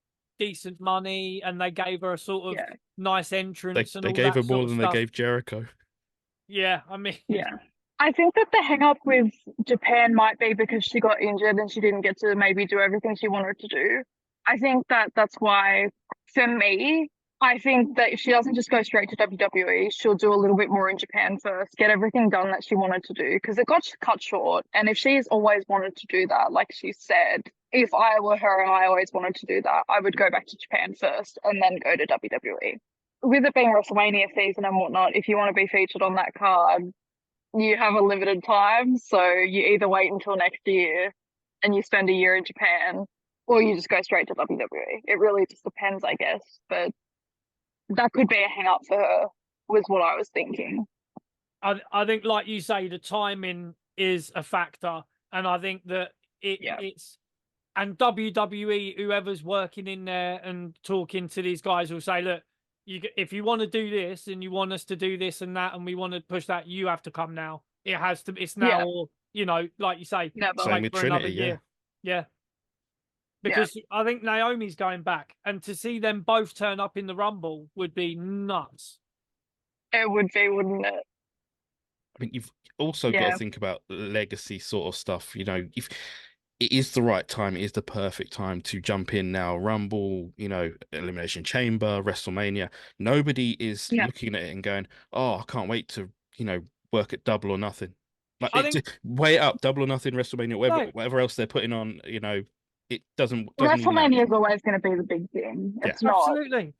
decent money and they gave her a sort of Yeah, nice entrance and they all gave that her sort more of than they stuff. gave Jericho. Yeah, I mean, yeah. I think that the hang up with Japan might be because she got injured and she didn't get to maybe do everything she wanted to do. I think that that's why, for me, I think that if she doesn't just go straight to WWE, she'll do a little bit more in Japan first, get everything done that she wanted to do, because it got cut short. And if she's always wanted to do that, like she said, if I were her and I always wanted to do that, I would go back to Japan first and then go to WWE. With it being WrestleMania season and whatnot, if you want to be featured on that card, you have a limited time, so you either wait until next year and you spend a year in Japan, or you just go straight to WWE. It really just depends, I guess. But that could be a hang up for her, was what I was thinking. I think, like you say, the timing is a factor, and I think that it's and WWE, whoever's working in there and talking to these guys, will say, look, if you want to do this and you want us to do this and that, and we want to push that, you have to come now. It has to. It's now, or like you say, Never. Same with for Trinity, another year. Yeah. Yeah. Because I think Naomi's going back, and to see them both turn up in the Rumble would be nuts. It would be, wouldn't it? I mean, you've also got Yeah. to think about legacy sort of stuff. You know, if it is the right time, it is the perfect time to jump in now. Rumble, Elimination Chamber, WrestleMania. Nobody is Yeah. looking at it and going, "Oh, I can't wait to, work at Double or Nothing." Like, I think weigh it up, Double or Nothing, WrestleMania, whatever, no, whatever else they're putting on. It doesn't even matter. WrestleMania is always going to be the big thing. Yeah. It's not. absolutely.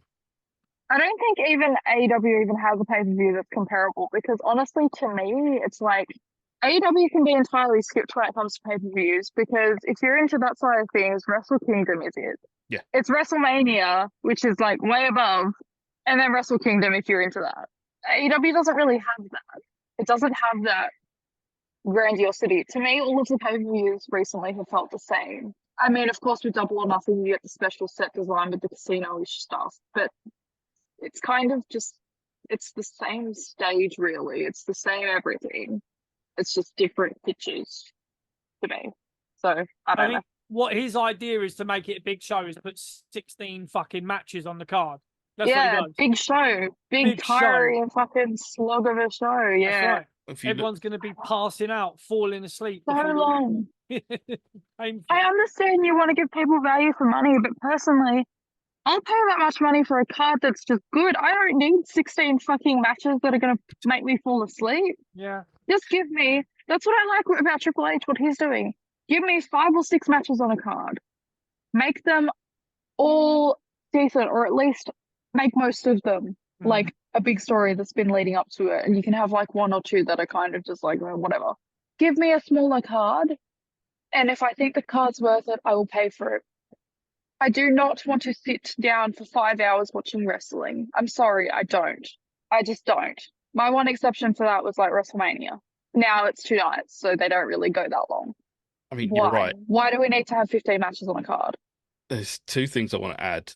I don't think even AEW even has a pay-per-view that's comparable, because honestly, to me, it's like AEW can be entirely skipped when it comes to pay-per-views, because if you're into that side of things, Wrestle Kingdom is it. Yeah. It's WrestleMania, which is like way above, and then Wrestle Kingdom if you're into that. AEW doesn't really have that. It doesn't have that grandiosity. To me, all of the pay-per-views recently have felt the same. I mean, of course, with Double or Nothing, you get the special set design with the casino-ish stuff, but it's kind of just, it's the same stage, really. It's the same everything. It's just different pitches to me. So, I don't know. What his idea is to make it a big show is put 16 fucking matches on the card. That's what he does. Big show. Big tiring fucking slog of a show. Yeah. That's right. Everyone's going to be passing out, falling asleep. So long. Painful. I understand you want to give people value for money, but personally, I'll pay that much money for a card that's just good. I don't need 16 fucking matches that are going to make me fall asleep. Yeah. Just give me, that's what I like about Triple H, what he's doing. Give me 5 or 6 matches on a card. Make them all decent, or at least make most of them like a big story that's been leading up to it. And you can have like 1 or 2 that are kind of just like, whatever. Give me a smaller card. And if I think the card's worth it, I will pay for it. I do not want to sit down for 5 hours watching wrestling. I'm sorry, I don't. I just don't. My one exception for that was like WrestleMania. Now it's 2 nights, so they don't really go that long. I mean, Why? you're right. Why do we need to have 15 matches on a card? There's 2 things I want to add.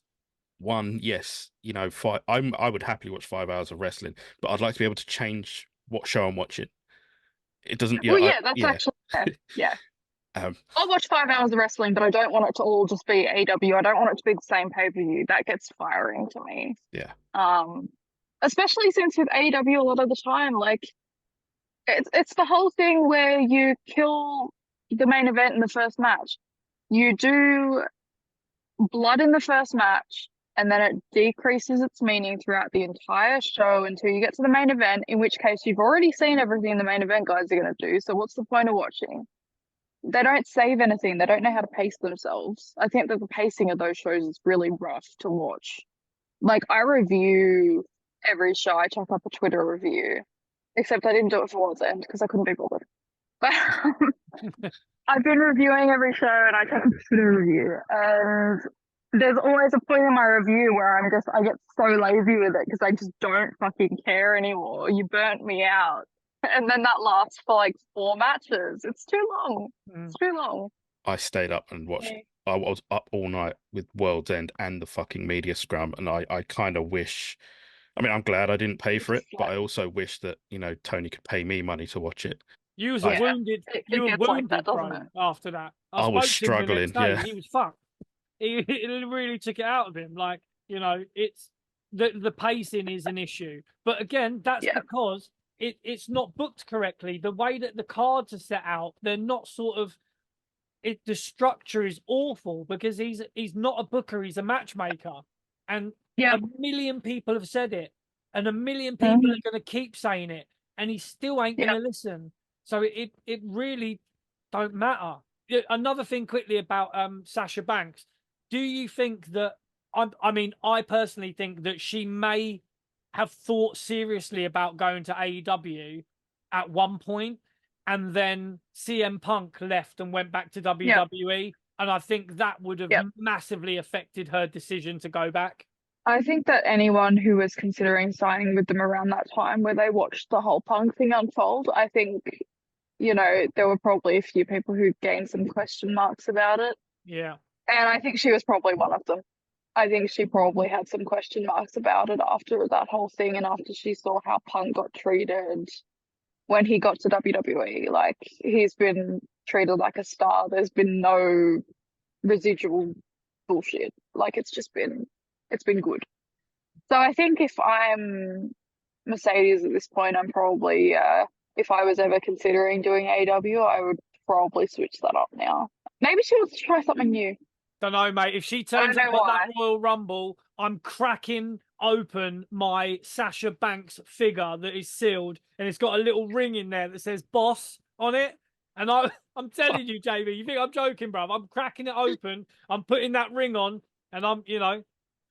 One, yes, I would happily watch 5 hours of wrestling, but I'd like to be able to change what show I'm watching. It doesn't. Actually yeah. I'll watch 5 hours of wrestling, but I don't want it to all just be AEW. I don't want it to be the same pay-per-view. That gets tiring to me. Yeah. Especially since with AEW a lot of the time, like it's the whole thing where you kill the main event in the first match. You do blood in the first match, and then it decreases its meaning throughout the entire show until you get to the main event, in which case you've already seen everything the main event guys are going to do. So what's the point of watching? They don't save anything. They don't know how to pace themselves. I think that the pacing of those shows is really rough to watch. Like, I review every show. I chuck up a Twitter review, except I didn't do it for World's End because I couldn't be bothered. But I've been reviewing every show and I tend to put a review. And there's always a point in my review where I get so lazy with it because I just don't fucking care anymore. You burnt me out. And then that lasts for like 4 matches. It's too long. It's too long. I stayed up and watched. I was up all night with World's End and the fucking media scrum, and I kind of wish. I mean, I'm glad I didn't pay for it, but I also wish that Tony could pay me money to watch it. You was Like, wounded. You were gets like wounded, that, doesn't bro. it? After that, I was spoke to him the next struggling, day. yeah. He was fucked. It really took it out of him. Like, it's the pacing is an issue. But again, that's because it's not booked correctly. The way that the cards are set out, they're not sort of. The structure is awful because he's not a booker, he's a matchmaker, and a million people have said it, and a million people are going to keep saying it, and he still ain't going to listen. So it really don't matter. Another thing quickly about Sasha Banks, do you think that I personally think that she may have thought seriously about going to AEW at one point, and then CM Punk left and went back to WWE, and I think that would have massively affected her decision to go back. I think that anyone who was considering signing with them around that time where they watched the whole Punk thing unfold, I think, there were probably a few people who gained some question marks about it. Yeah. And I think she was probably one of them. I think she probably had some question marks about it after that whole thing and after she saw how Punk got treated when he got to WWE. Like, he's been treated like a star. There's been no residual bullshit. Like, it's been good. So I think if I'm Mercedes at this point, I'm probably, if I was ever considering doing AEW, I would probably switch that up now. Maybe she wants to try something new. Don't know, mate. If she turns up at that Royal Rumble, I'm cracking open my Sasha Banks figure that is sealed, and it's got a little ring in there that says "Boss" on it. And I'm telling you, JB, you think I'm joking, bruv? I'm cracking it open. I'm putting that ring on, and I'm,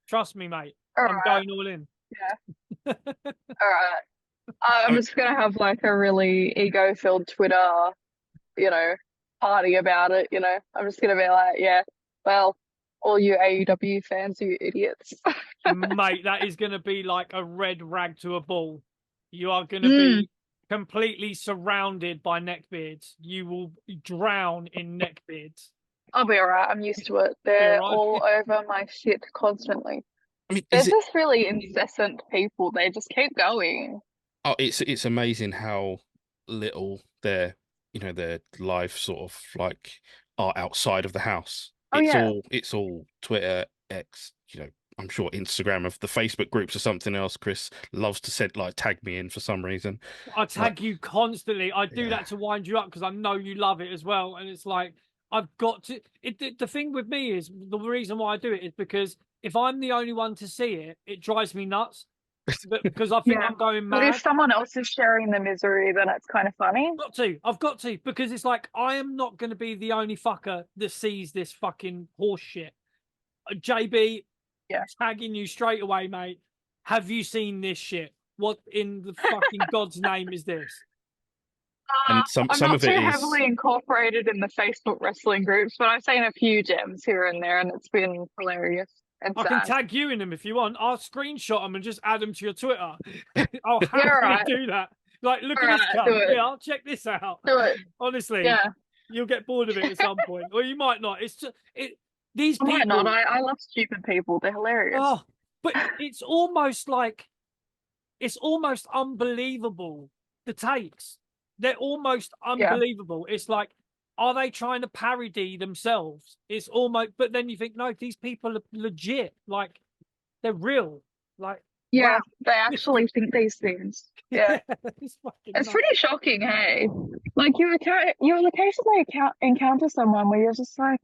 trust me, mate. I'm going all in. Yeah. All right. I'm just gonna have like a really ego-filled Twitter, party about it. I'm just gonna be like, yeah. Well, all you AEW fans, you idiots. Mate, that is going to be like a red rag to a bull. You are going to be completely surrounded by neckbeards. You will drown in neckbeards. I'll be all right. I'm used to it. They're all over my shit constantly. I mean, they're just really incessant people. They just keep going. Oh, it's amazing how little their life sort of like are outside of the house. It's all Twitter, X, I'm sure Instagram, of the Facebook groups or something else. Chris loves to tag me in for some reason. I tag you constantly. I do that to wind you up because I know you love it as well. And it's like, I've got to. The thing with me is, the reason why I do it is because if I'm the only one to see it, it drives me nuts. Because I think I'm going mad. But if someone else is sharing the misery, then it's kind of funny. I've got to, because it's like, I am not going to be the only fucker that sees this fucking horse shit. JB, tagging you straight away, mate. Have you seen this shit? What in the fucking God's name is this? And some I'm of it not too heavily incorporated in the Facebook wrestling groups, but I've seen a few gems here and there, and it's been hilarious. I can tag you in them if you want. I'll screenshot them and just add them to your Twitter. I'll happily do that. Like, look at this cunt. Yeah, I'll check this out. Do it. Honestly, you'll get bored of it at some point, or you might not. It's just these people. Might not. I love stupid people. They're hilarious. Oh, but it's almost unbelievable. The takes, they're almost unbelievable. It's like, are they trying to parody themselves? It's almost, but then you think, no, these people are legit. Like, they're real. Like, wow. They actually think these things. Yeah, it's pretty shocking, hey. Like, you occasionally encounter someone where you're just like,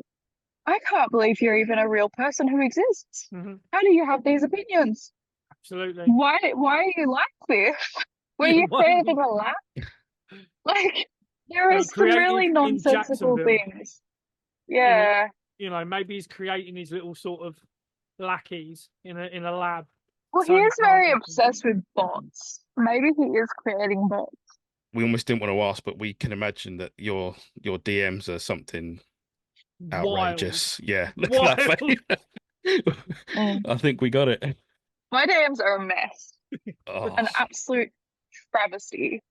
I can't believe you're even a real person who exists. How do you have these opinions? Absolutely. Why are you like this? Were you fed in a lap? Like, there are some really nonsensical things. Yeah. Maybe he's creating his little sort of lackeys in a lab. Well, he is very obsessed with bots. Maybe he is creating bots. we almost didn't want to ask, but we can imagine that your DMs are something Wild. outrageous. Yeah, look at that Wild. face. I think we got it. My DMs are a mess, Oh, an absolute travesty.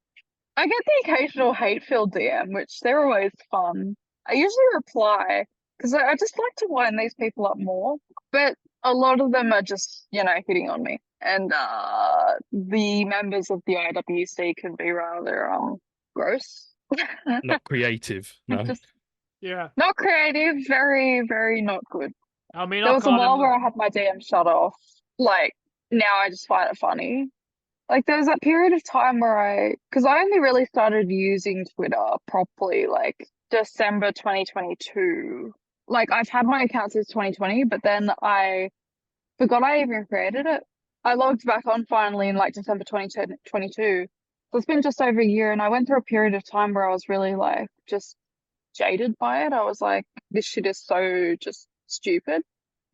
I get the occasional hate-filled DM, which they're always fun. I usually reply because I just like to wind these people up more, but a lot of them are just, hitting on me. And the members of the IWC can be rather gross. not creative. No. Just Yeah. not creative, very, very not good. I mean, There I was a can't while where I imagine. had my DM shut off. Like, now I just find it funny. Like, there was that period of time where because I only really started using Twitter properly, like, December 2022. Like, I've had my account since 2020, but then I forgot I even created it. I logged back on finally in, like, December 2022. So it's been just over a year, and I went through a period of time where I was really, like, just jaded by it. I was like, this shit is so just stupid.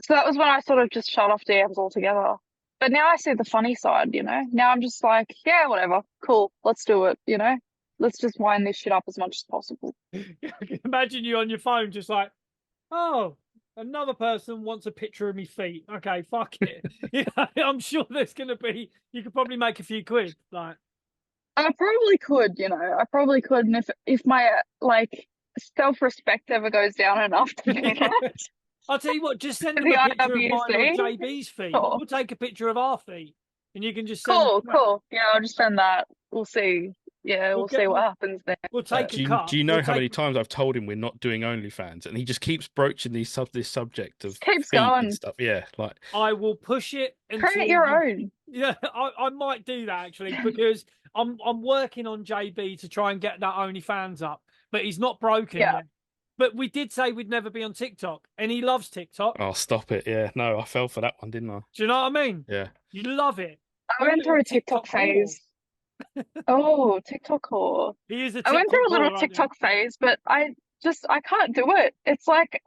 So that was when I sort of just shut off DMs altogether. But now I see the funny side, Now I'm just like, yeah, whatever. Cool. Let's do it, Let's just wind this shit up as much as possible. I can imagine you on your phone just like, oh, another person wants a picture of me feet. Okay, fuck it. I'm sure there's going to be, you could probably make a few quid. Like, I probably could, I probably could. And if my, self-respect ever goes down enough to do that. I'll tell you what, just send them The a picture of mine or IWC? JB's feet. Sure. We'll take a picture of our feet and you can just send Cool. Yeah, I'll just send that. We'll see. Yeah, we'll see what happens there. We'll take a cut. Do you know how many times I've told him we're not doing OnlyFans, and he just keeps broaching this subject of keeps feet going and stuff? Yeah, like I will push it until create your own. Yeah, I might do that actually because I'm working on JB to try and get that OnlyFans up, but he's not broken yet. But we did say we'd never be on TikTok, and he loves TikTok. oh, stop it! Yeah, no, I fell for that one, didn't I? Do you know what I mean? Yeah, you love it. I went through a TikTok phase. Oh, TikTok whore. He is a TikTok I went through a little whore, TikTok phase, but I can't do it. It's like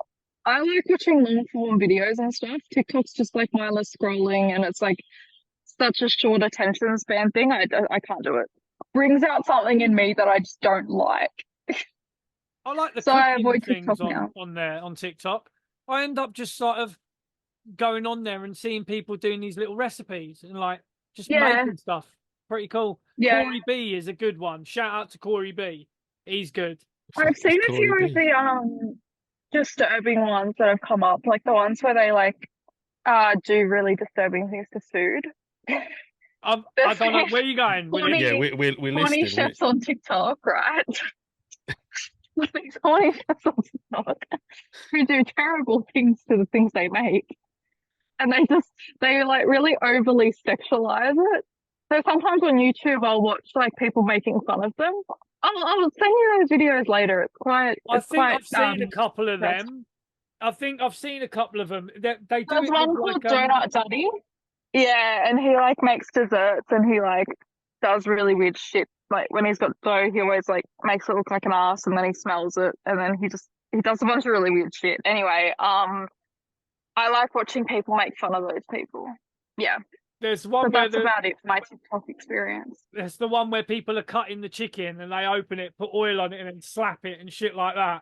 I like watching long form videos and stuff. TikTok's just like mindless scrolling, and it's like such a short attention span thing. I can't do it. Brings out something in me that I just don't like. I like the so I cooking avoid things TikTok on TikTok. I end up just sort of going on there and seeing people doing these little recipes and like just making stuff. Pretty cool. Yeah. Corey B is a good one. Shout out to Corey B. He's good. I've seen a few of the disturbing ones that have come up, like the ones where they like do really disturbing things to food. I don't know where are you going. Yeah, we're horny listening. chefs on TikTok, right? These horny chefs on TikTok who do terrible things to the things they make, and they like really overly sexualize it. So sometimes on YouTube, I'll watch like people making fun of them. I'll send you those videos later. I've seen a couple of them. I think I've seen a couple of them. They do. There's one called Donut Daddy. Yeah, and he like makes desserts and he like does really weird shit. Like when he's got dough, he always like makes it look like an ass, and then he smells it, and then he does a bunch of really weird shit. Anyway, I like watching people make fun of those people. Yeah. There's one that's about it for my TikTok experience. There's the one where people are cutting the chicken and they open it, put oil on it, and then slap it and shit like that.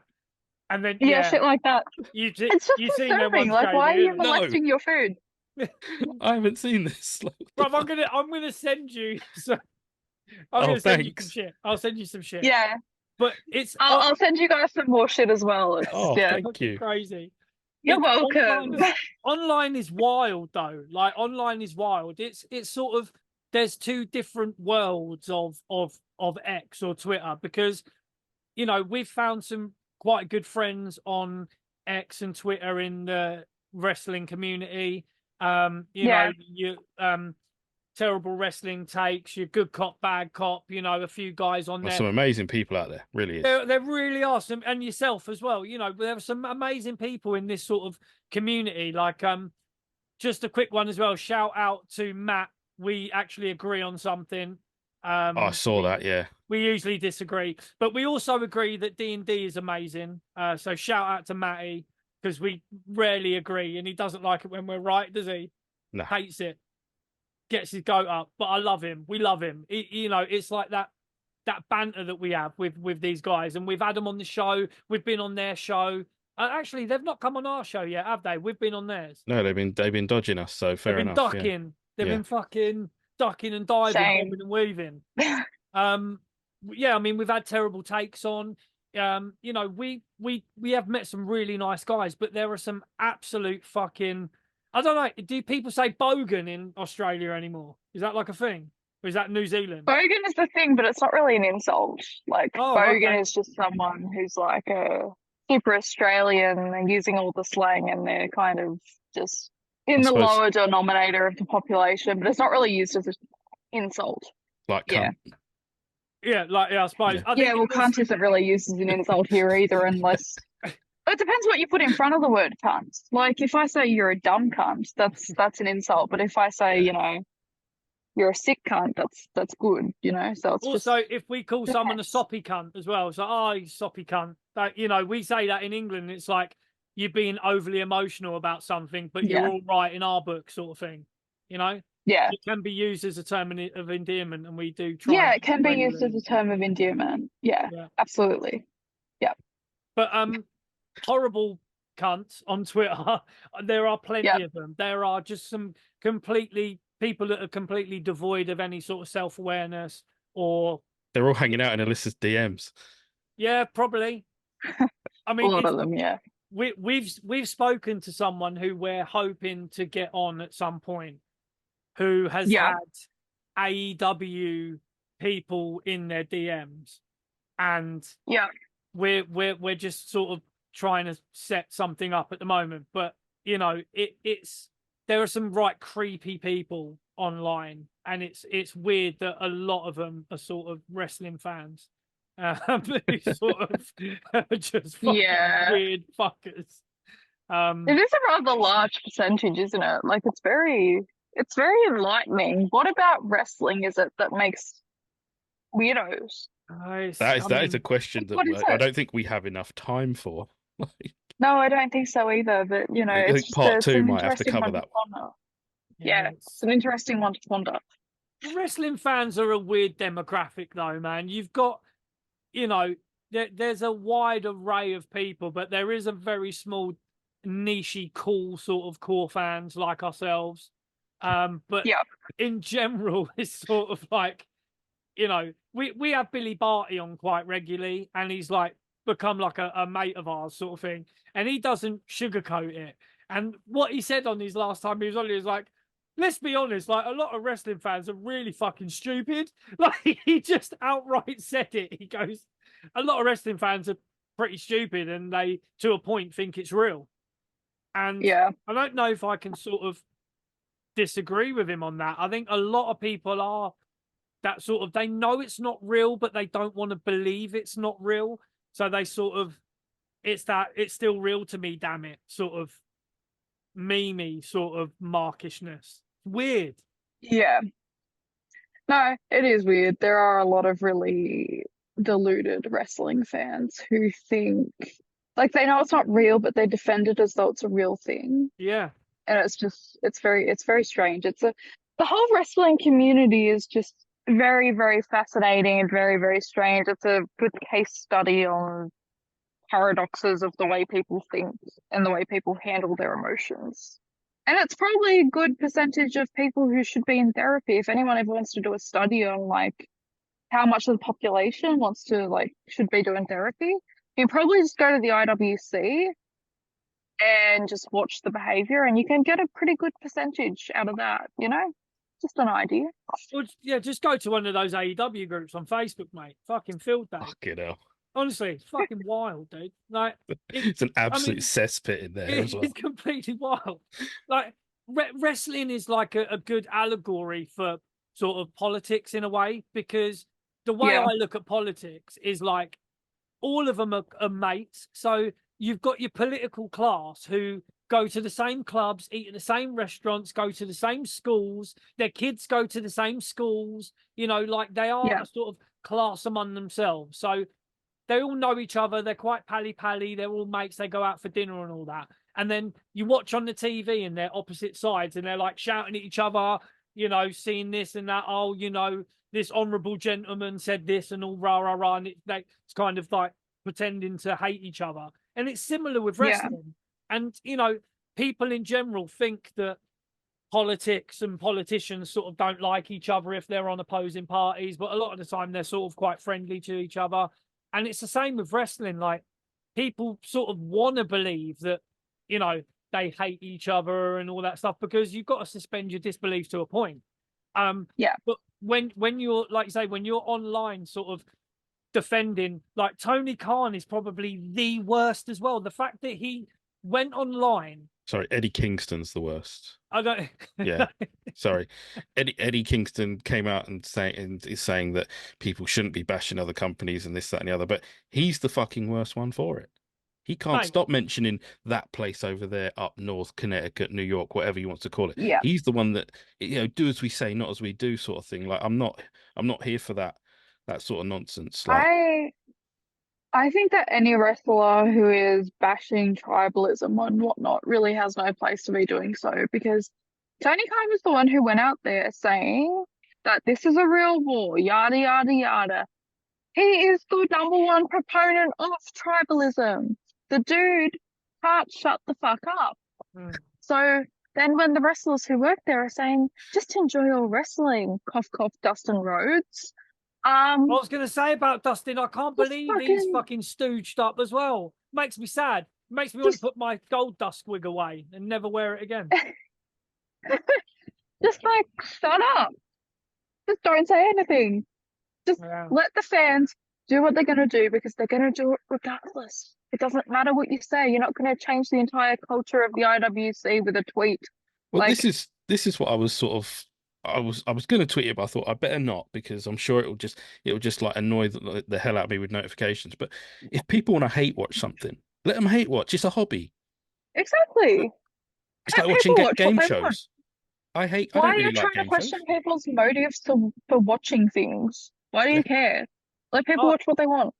And then shit like that. It's just disturbing. Like, why are you molesting your food? I haven't seen this. Bro, I'm gonna send you. I'm gonna send you some shit. I'll send you some shit. Yeah, but I'll send you guys some more shit as well. Thank you. Crazy. You're welcome. Online is wild though. Like online is wild. It's sort of there's two different worlds of X or Twitter because we've found some quite good friends on X and Twitter in the wrestling community. Know, you terrible wrestling takes, your good cop, bad cop, a few guys on there. Some amazing people out there, really is. They're really awesome, and yourself as well. There are some amazing people in this sort of community. Like, just a quick one as well. Shout out to Matt. We actually agree on something. I saw that. Yeah. We usually disagree, but we also agree that D&D is amazing. So shout out to Matty because we rarely agree, and he doesn't like it when we're right, does he? No. Hates it. Gets his goat up, but I love him. We love him. It's like that that banter that we have with these guys, and we've had them on the show. We've been on their show. Actually, they've not come on our show yet, have they? We've been on theirs. No, they've been dodging us, so fair They've been enough. ducking. They've Yeah. been fucking ducking and diving, Shame. bobbing and weaving. Yeah, I mean, we've had terrible takes on. You know, we have met some really nice guys, but there are some absolute fucking. I don't know. Do people say bogan in Australia anymore? Is that like a thing? Or is that New Zealand? Bogan is the thing, but it's not really an insult. Like, Oh, bogan okay. is just someone who's like a super Australian and using all the slang, and they're kind of just in I the suppose- lower denominator of the population, but it's not really used as an insult. Like, Yeah. cunt. Yeah, like I suppose. Yeah. I think Yeah, well, it was- cunt isn't really used as an insult here either, unless it depends what you put in front of the word cunt. Like, if I say you're a dumb cunt, that's an insult. But if I say, you know, you're a sick cunt, that's good, you know. So it's Also, just if we call someone a soppy cunt as well, so you soppy cunt. That, you know, we say that in England. It's like you're being overly emotional about something, but you're Yeah. all right in our book, sort of thing. You know, yeah, it can be used as a term of endearment, and we do try. yeah. and It can be used regularly. as a term of endearment. Yeah, Yeah. absolutely. But horrible cunts on Twitter. There are plenty Yep. of them. There are just some people that are completely devoid of any sort of self-awareness, or They're all hanging out in Alyssa's DMs. yeah, probably. I A mean, lot of them. Yeah, we've spoken to someone who we're hoping to get on at some point, who has Yeah. had AEW people in their DMs, and yeah, we're just sort of trying to set something up at the moment. But you know, it's there are some right creepy people online, and it's weird that a lot of them are sort of wrestling fans. Who sort of just fucking Yeah. weird fuckers. It is a rather large percentage, isn't it? Like, it's very enlightening. What about wrestling is it that makes weirdos? That is a question that what is I it? don't think we have enough time for. No, I don't think so either. But you know, I it's think just part it's two an might have to interesting cover one that. ponder. Yeah, it's an interesting one to ponder. Wrestling fans are a weird demographic, though, man. You've got, you know, there's a wide array of people, but there is a very small, nichey, cool sort of core fans like ourselves. But Yeah. in general, it's sort of like, you know, we have Billy Barty on quite regularly, and he's like become like a mate of ours, sort of thing, and he doesn't sugarcoat it. And what he said on his last time he was on, he was like, let's be honest, like a lot of wrestling fans are really fucking stupid. Like, he just outright said it. He goes, a lot of wrestling fans are pretty stupid, and they, to a point, think it's real. And Yeah. I don't know if I can sort of disagree with him on that. I think a lot of people are that sort of, they know it's not real, but they don't want to believe it's not real. So they sort of, it's still real to me, damn it, sort of memey sort of markishness. Weird. Yeah. No, it is weird. There are a lot of really deluded wrestling fans who think, like, they know it's not real, but they defend it as though it's a real thing. Yeah. And it's very strange. The whole wrestling community is just very, very fascinating and very, very strange. It's a good case study on paradoxes of the way people think and the way people handle their emotions. And it's probably a good percentage of people who should be in therapy. If anyone ever wants to do a study on like how much of the population wants to should be doing therapy, you probably just go to the IWC and just watch the behavior, and you can get a pretty good percentage out of that, you know? Just an idea. Well, yeah, just go to one of those AEW groups on Facebook, mate. Fucking field day. Fucking hell. Honestly, it's fucking wild, dude. Like, It's an absolute cesspit in there as well. It's completely wild. Like, wrestling is like a good allegory for sort of politics in a way, because the way Yeah. I look at politics is like all of them are mates. So you've got your political class who go to the same clubs, eat at the same restaurants, go to the same schools, their kids go to the same schools, you know, like they are a sort of class among themselves. So they all know each other, they're quite pally-pally, they're all mates, they go out for dinner and all that. And then you watch on the TV and they're opposite sides and they're like shouting at each other, you know, seeing this and that, oh, you know, this honourable gentleman said this and all rah rah rah, and it's kind of like pretending to hate each other. And it's similar with wrestling. And people in general think that politics and politicians sort of don't like each other if they're on opposing parties, but a lot of the time they're sort of quite friendly to each other. And it's the same with wrestling. Like, people sort of want to believe that, they hate each other and all that stuff, because you've got to suspend your disbelief to a point. But when you're, like you say, when you're online sort of defending, like, Tony Khan is probably the worst as well. The fact that he went online. Sorry, Eddie Kingston's the worst. I don't. Yeah, sorry. Eddie Kingston came out and is saying that people shouldn't be bashing other companies and this, that, and the other, but he's the fucking worst one for it. He can't stop mentioning that place over there up north, Connecticut, New York, whatever you want to call it. Yeah. He's the one that, do as we say, not as we do, sort of thing. Like, I'm not here for that sort of nonsense. Like, I think that any wrestler who is bashing tribalism and whatnot really has no place to be doing so, because Tony Khan was the one who went out there saying that this is a real war, yada, yada, yada. He is the number one proponent of tribalism. The dude can't shut the fuck up. So then when the wrestlers who work there are saying, just enjoy your wrestling, cough, cough, Dustin Rhodes. I was going to say about Dustin, I can't believe he's fucking stooged up as well. Makes me sad. Makes me want to put my gold dust wig away and never wear it again. Just like, shut up. Just don't say anything. Just let the fans do what they're going to do, because they're going to do it regardless. It doesn't matter what you say. You're not going to change the entire culture of the IWC with a tweet. Well, this is what I was sort of. I was going to tweet it, but I thought I better not, because I'm sure it'll just like annoy the hell out of me with notifications. But if people want to hate watch something, let them hate watch. It's a hobby. Exactly. It's like watching game shows. Why are you trying to question people's motives for watching things? Why do you care? Let people watch what they want.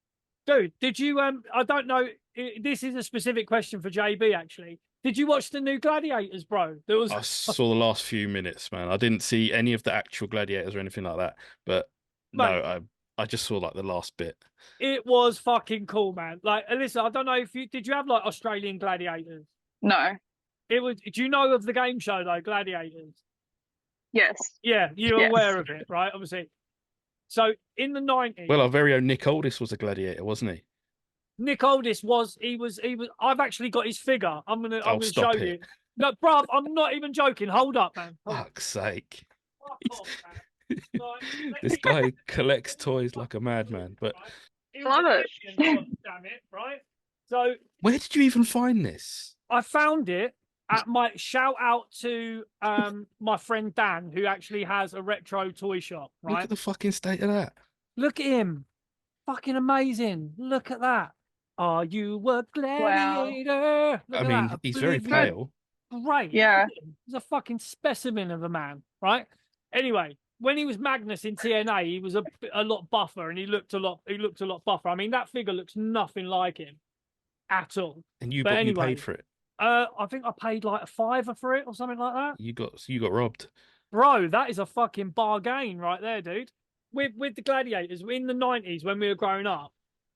Dude, did you? I don't know. This is a specific question for JB, actually. Did you watch the new Gladiators, bro? I saw the last few minutes, man. I didn't see any of the actual Gladiators or anything like that. But no, I just saw like the last bit. It was fucking cool, man. Like, Alyssa, I don't know if did you have like Australian Gladiators? No. It was. Do you know of the game show though, Gladiators? Yes. Yeah, you're aware of it, right? Obviously. So in the 90s. Well, our very own Nick Aldis was a gladiator, wasn't he? Nick Aldis was. He was. I've actually got his figure. I'm gonna show you. No, bruv, I'm not even joking. Hold up, man. Fuck's sake. This guy collects toys like a madman. But love it. Damn it, right? So where did you even find this? I found it at my shout out to my friend Dan, who actually has a retro toy shop. Right? Look at the fucking state of that. Look at him. Fucking amazing. Look at that. Are you a gladiator? Wow. I mean, he's very pale. Great. Yeah. He's a fucking specimen of a man, right? Anyway, when he was Magnus in TNA, he was a lot buffer, and he looked a lot buffer. I mean, that figure looks nothing like him at all. And you paid for it. I think I paid like $5 for it or something like that. You got robbed. Bro, that is a fucking bargain right there, dude. With the Gladiators in the 90s when we were growing up,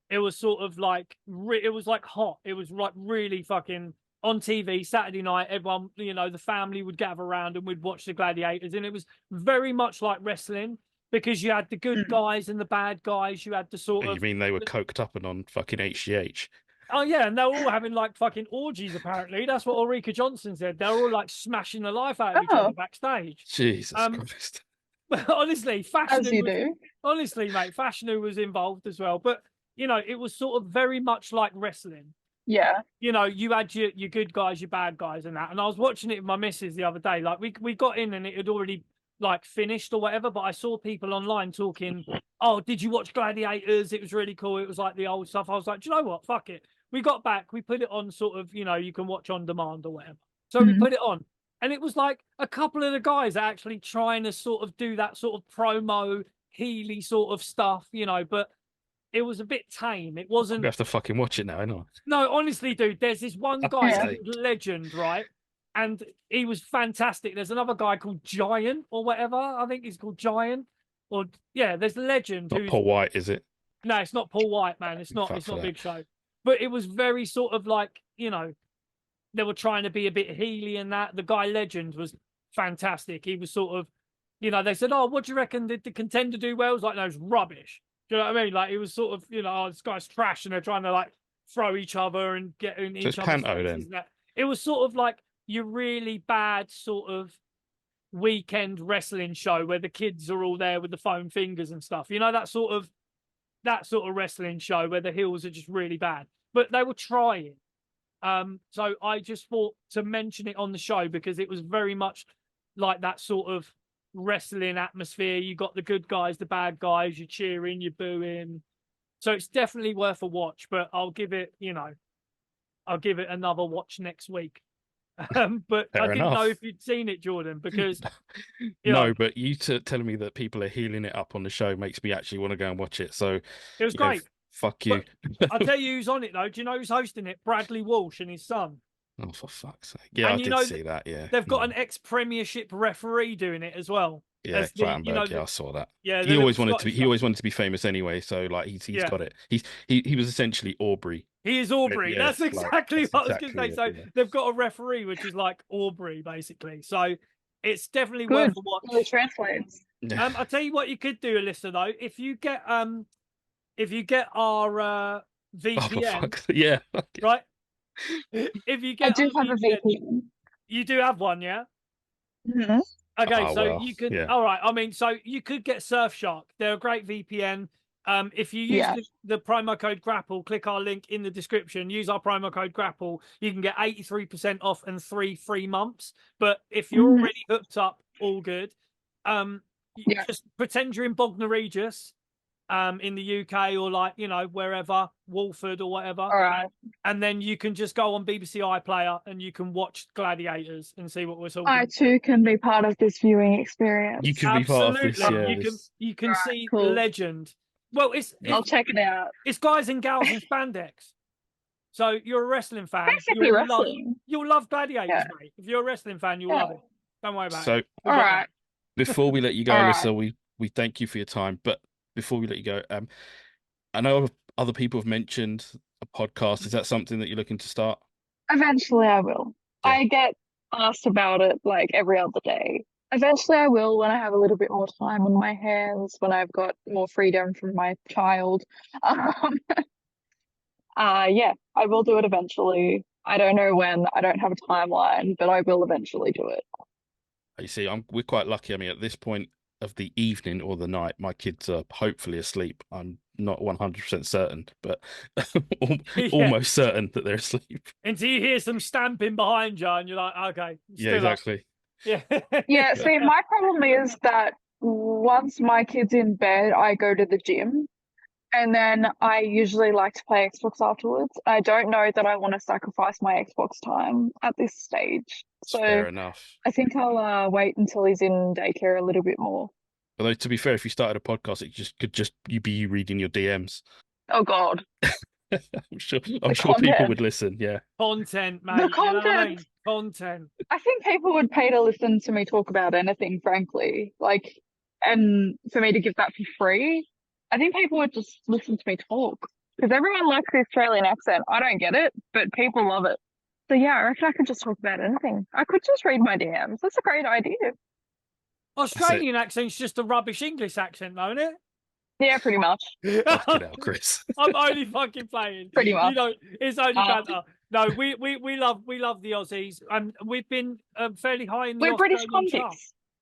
it was sort of like it was like hot. It was like really fucking on TV Saturday night. Everyone, the family would gather around and we'd watch the Gladiators, and it was very much like wrestling, because you had the good guys and the bad guys. You had the sort of. You mean they were coked up and on fucking HGH? Oh yeah, and they're all having like fucking orgies. Apparently, that's what Ulrika Johnson said. They're all like smashing the life out of each other backstage. Jesus Christ! Honestly, fashion. As you do. Honestly, mate, fashion was involved as well. But it was sort of very much like wrestling. Yeah. You had your good guys, your bad guys, and that. And I was watching it with my missus the other day. Like we got in and it had already like finished or whatever. But I saw people online talking, "Oh, did you watch Gladiators? It was really cool. It was like the old stuff." I was like, "Do you know what? Fuck it." We got back. We put it on sort of, you can watch on demand or whatever. So we put it on. And it was like a couple of the guys are actually trying to sort of do that sort of promo, Healy sort of stuff, but it was a bit tame. It wasn't. We have to fucking watch it now, I know. No, honestly, dude, there's this one guy, Legend, right? And he was fantastic. There's another guy called Giant or whatever. I think he's called Giant. or yeah, there's Legend. Not Who's Paul White, is it? no, it's not Paul White, man. It's not. Fuck It's for not that. Big Show. But it was very sort of like, you know, they were trying to be a bit heely and that. The guy Legend was fantastic. He was sort of, you know, they said, "Oh, what do you reckon? Did the Contender do well?" I was like, "No, it's rubbish." Do you know what I mean? Like, it was sort of, you know, oh, this guy's trash, and they're trying to like throw each other and get in So each it's other's Panto faces then. and that. It was sort of like your really bad sort of weekend wrestling show where the kids are all there with the foam fingers and stuff. You know, that sort of wrestling show where the heels are just really bad. But they were trying. So I just thought to mention it on the show because it was very much like that sort of wrestling atmosphere. You got the good guys, the bad guys, you're cheering, you're booing. So it's definitely worth a watch, but I'll give it, you know, I'll give it another watch next week. But I Fair didn't know enough. if you'd seen it, Jordan, because you No, know, but you telling me that people are healing it up on the show makes me actually want to go and watch it. So, it was you know, great. fuck you. I'll tell you who's on it though. Do you know who's hosting it? Bradley Walsh and his son. Oh, for fuck's sake. Yeah, And I you did know see that. Yeah. they've got an ex-Premiership referee doing it as well. Yeah, As the, you know, Clattenburg. Yeah, I saw that. yeah, the He little always wanted to be. Scottish He guy. always wanted to be famous anyway. So like he's Yeah. got it. He was essentially Aubrey. He is Aubrey. Yeah, That's like, exactly that's what I was exactly going to say. it, So yeah. they've got a referee which is like Aubrey, basically. So it's definitely Good. worth a watch. Really translates. I'll tell you what you could do, Alyssa, though. If you get our Oh, for VPN, fuck's yeah. right? If you I get do our have a VPN, VPN. you do have one, yeah? Mhm. Okay, Oh, so well, you could. yeah. All right, I mean, so you could get Surfshark. They're a great VPN. If you use Yeah. the promo code Grapple, click our link in the description. Use our promo code Grapple. You can get 83% off and 3 free months. But if you're Mhm. already hooked up, all good. Yeah. Just pretend you're in Bognor Regis, in the UK or like, you know, wherever, Walford or whatever. All right. And then you can just go on BBC iPlayer and you can watch Gladiators and see what we're talking I about. too can be part of this viewing experience. You can be part of this. Absolutely. Yeah. You can Right, see cool. Legend. Well, I'll check it out. it's guys and gals in spandex. So you're a wrestling fan. Basically wrestling. You'll love Gladiators, Yeah. mate. If you're a wrestling fan, you'll Yeah. love it. Don't worry about So it. All right. before we let you go, All Alyssa, we thank you for your time. But before we let you go, I know other people have mentioned a podcast. Is that something that you're looking to start? Eventually I will. Yeah. I get asked about it like every other day. Eventually I will when I have a little bit more time on my hands, when I've got more freedom from my child. Yeah, I will do it eventually. I don't know when, I don't have a timeline, but I will eventually do it. You see, we're quite lucky. I mean, at this point of the evening or the night, my kids are hopefully asleep. I'm not 100% certain, but almost certain that they're asleep. Until you hear some stamping behind you and you're like, okay. Yeah, exactly. Yeah. Yeah, see, my problem is that once my kid's in bed, I go to the gym. And then I usually like to play Xbox afterwards. I don't know that I want to sacrifice my Xbox time at this stage. So Fair enough. I think I'll wait until he's in daycare a little bit more. Although to be fair, if you started a podcast, it could just be you reading your DMs. Oh God. I'm sure content. people would listen. Yeah. Content, mate. The You know what I mean? content. Content. I think people would pay to listen to me talk about anything, frankly. Like, and for me to give that for free, I think people would just listen to me talk. Because everyone likes the Australian accent. I don't get it, but people love it. So yeah, I reckon I could just talk about anything. I could just read my DMs. That's a great idea. Australian accent's just a rubbish English accent, though, isn't it? Yeah, pretty much. Fucking hell, Chris. I'm only fucking playing. Pretty much. You know, it's only banter. No, we love the Aussies, and we've been fairly high in the We're British Australian chart.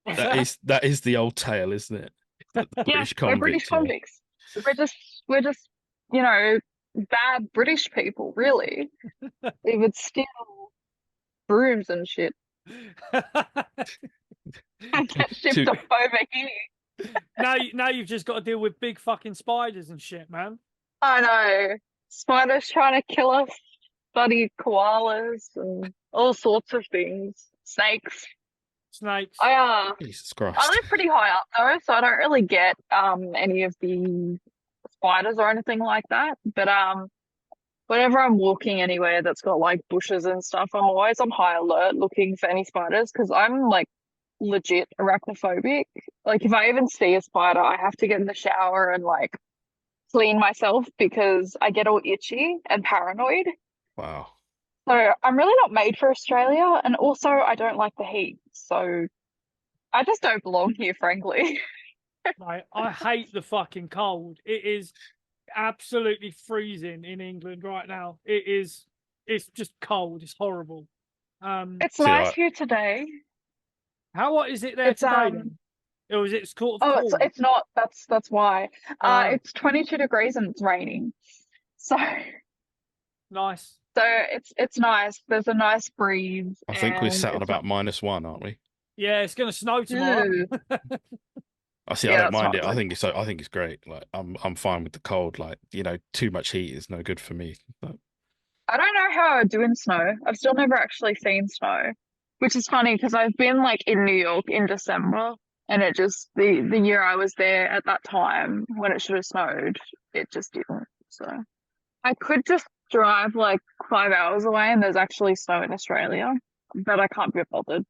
convicts. That is the old tale, isn't it? The Yeah, we're British convicts. We're just, you know, bad British people, really. We would steal brooms and shit and get shipped off over here. Now you've just got to deal with big fucking spiders and shit, man. I know. Spiders trying to kill us, bloody koalas and all sorts of things. Snakes. Snakes. Jesus Christ. I live pretty high up though, so I don't really get any of the spiders or anything like that. But whenever I'm walking anywhere that's got like bushes and stuff, I'm always on high alert looking for any spiders because I'm like legit arachnophobic. Like if I even see a spider, I have to get in the shower and like clean myself because I get all itchy and paranoid. Wow. So I'm really not made for Australia, and also I don't like the heat. So I just don't belong here, frankly. Mate, I hate the fucking cold. It is absolutely freezing in England right now. It's just cold. It's horrible. It's See, nice here today. How hot is it there It's today then? Or is it sort of oh, cold? it's not. That's why. Oh. It's 22 degrees and it's raining. So Nice. it's nice. There's a nice breeze. I think we're and sat on it's about -1, aren't we? Yeah, it's gonna snow tomorrow. Ew. I see. I Yeah, don't that's mind not it. I good. think it's great. Like I'm fine with the cold. Like too much heat is no good for me. But I don't know how I would do in snow. I've still never actually seen snow, which is funny because I've been like in New York in December, and it just the year I was there at that time when it should have snowed, it just didn't. So I could just drive like 5 hours away and there's actually snow in Australia, but I can't be bothered.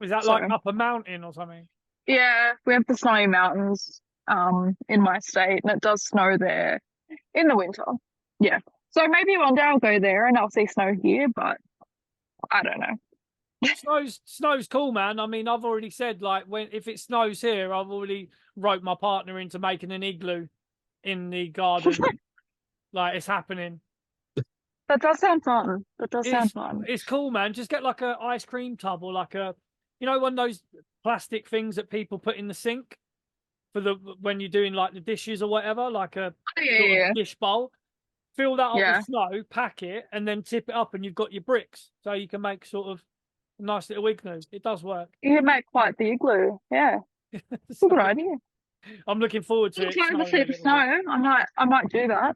Is that So like up a mountain or something? yeah, we have the snowy mountains in my state, and it does snow there in the winter. Yeah. So maybe one day I'll go there and I'll see snow here, but I don't know. Snow's cool, man. I mean, I've already said like if it snows here, I've already roped my partner into making an igloo in the garden. Like it's happening. That does sound fun. That does sound fun. It's cool, man. Just get like a ice cream tub or like one of those plastic things that people put in the sink for when you're doing like the dishes or whatever, like a Yeah. dish bowl. Fill that up Yeah. with snow, pack it, and then tip it up, and you've got your bricks. So you can make sort of a nice little igloo. It does work. You can make quite the igloo. Yeah. So, Good idea. I'm looking forward to it. Time to see the snow. I might do that.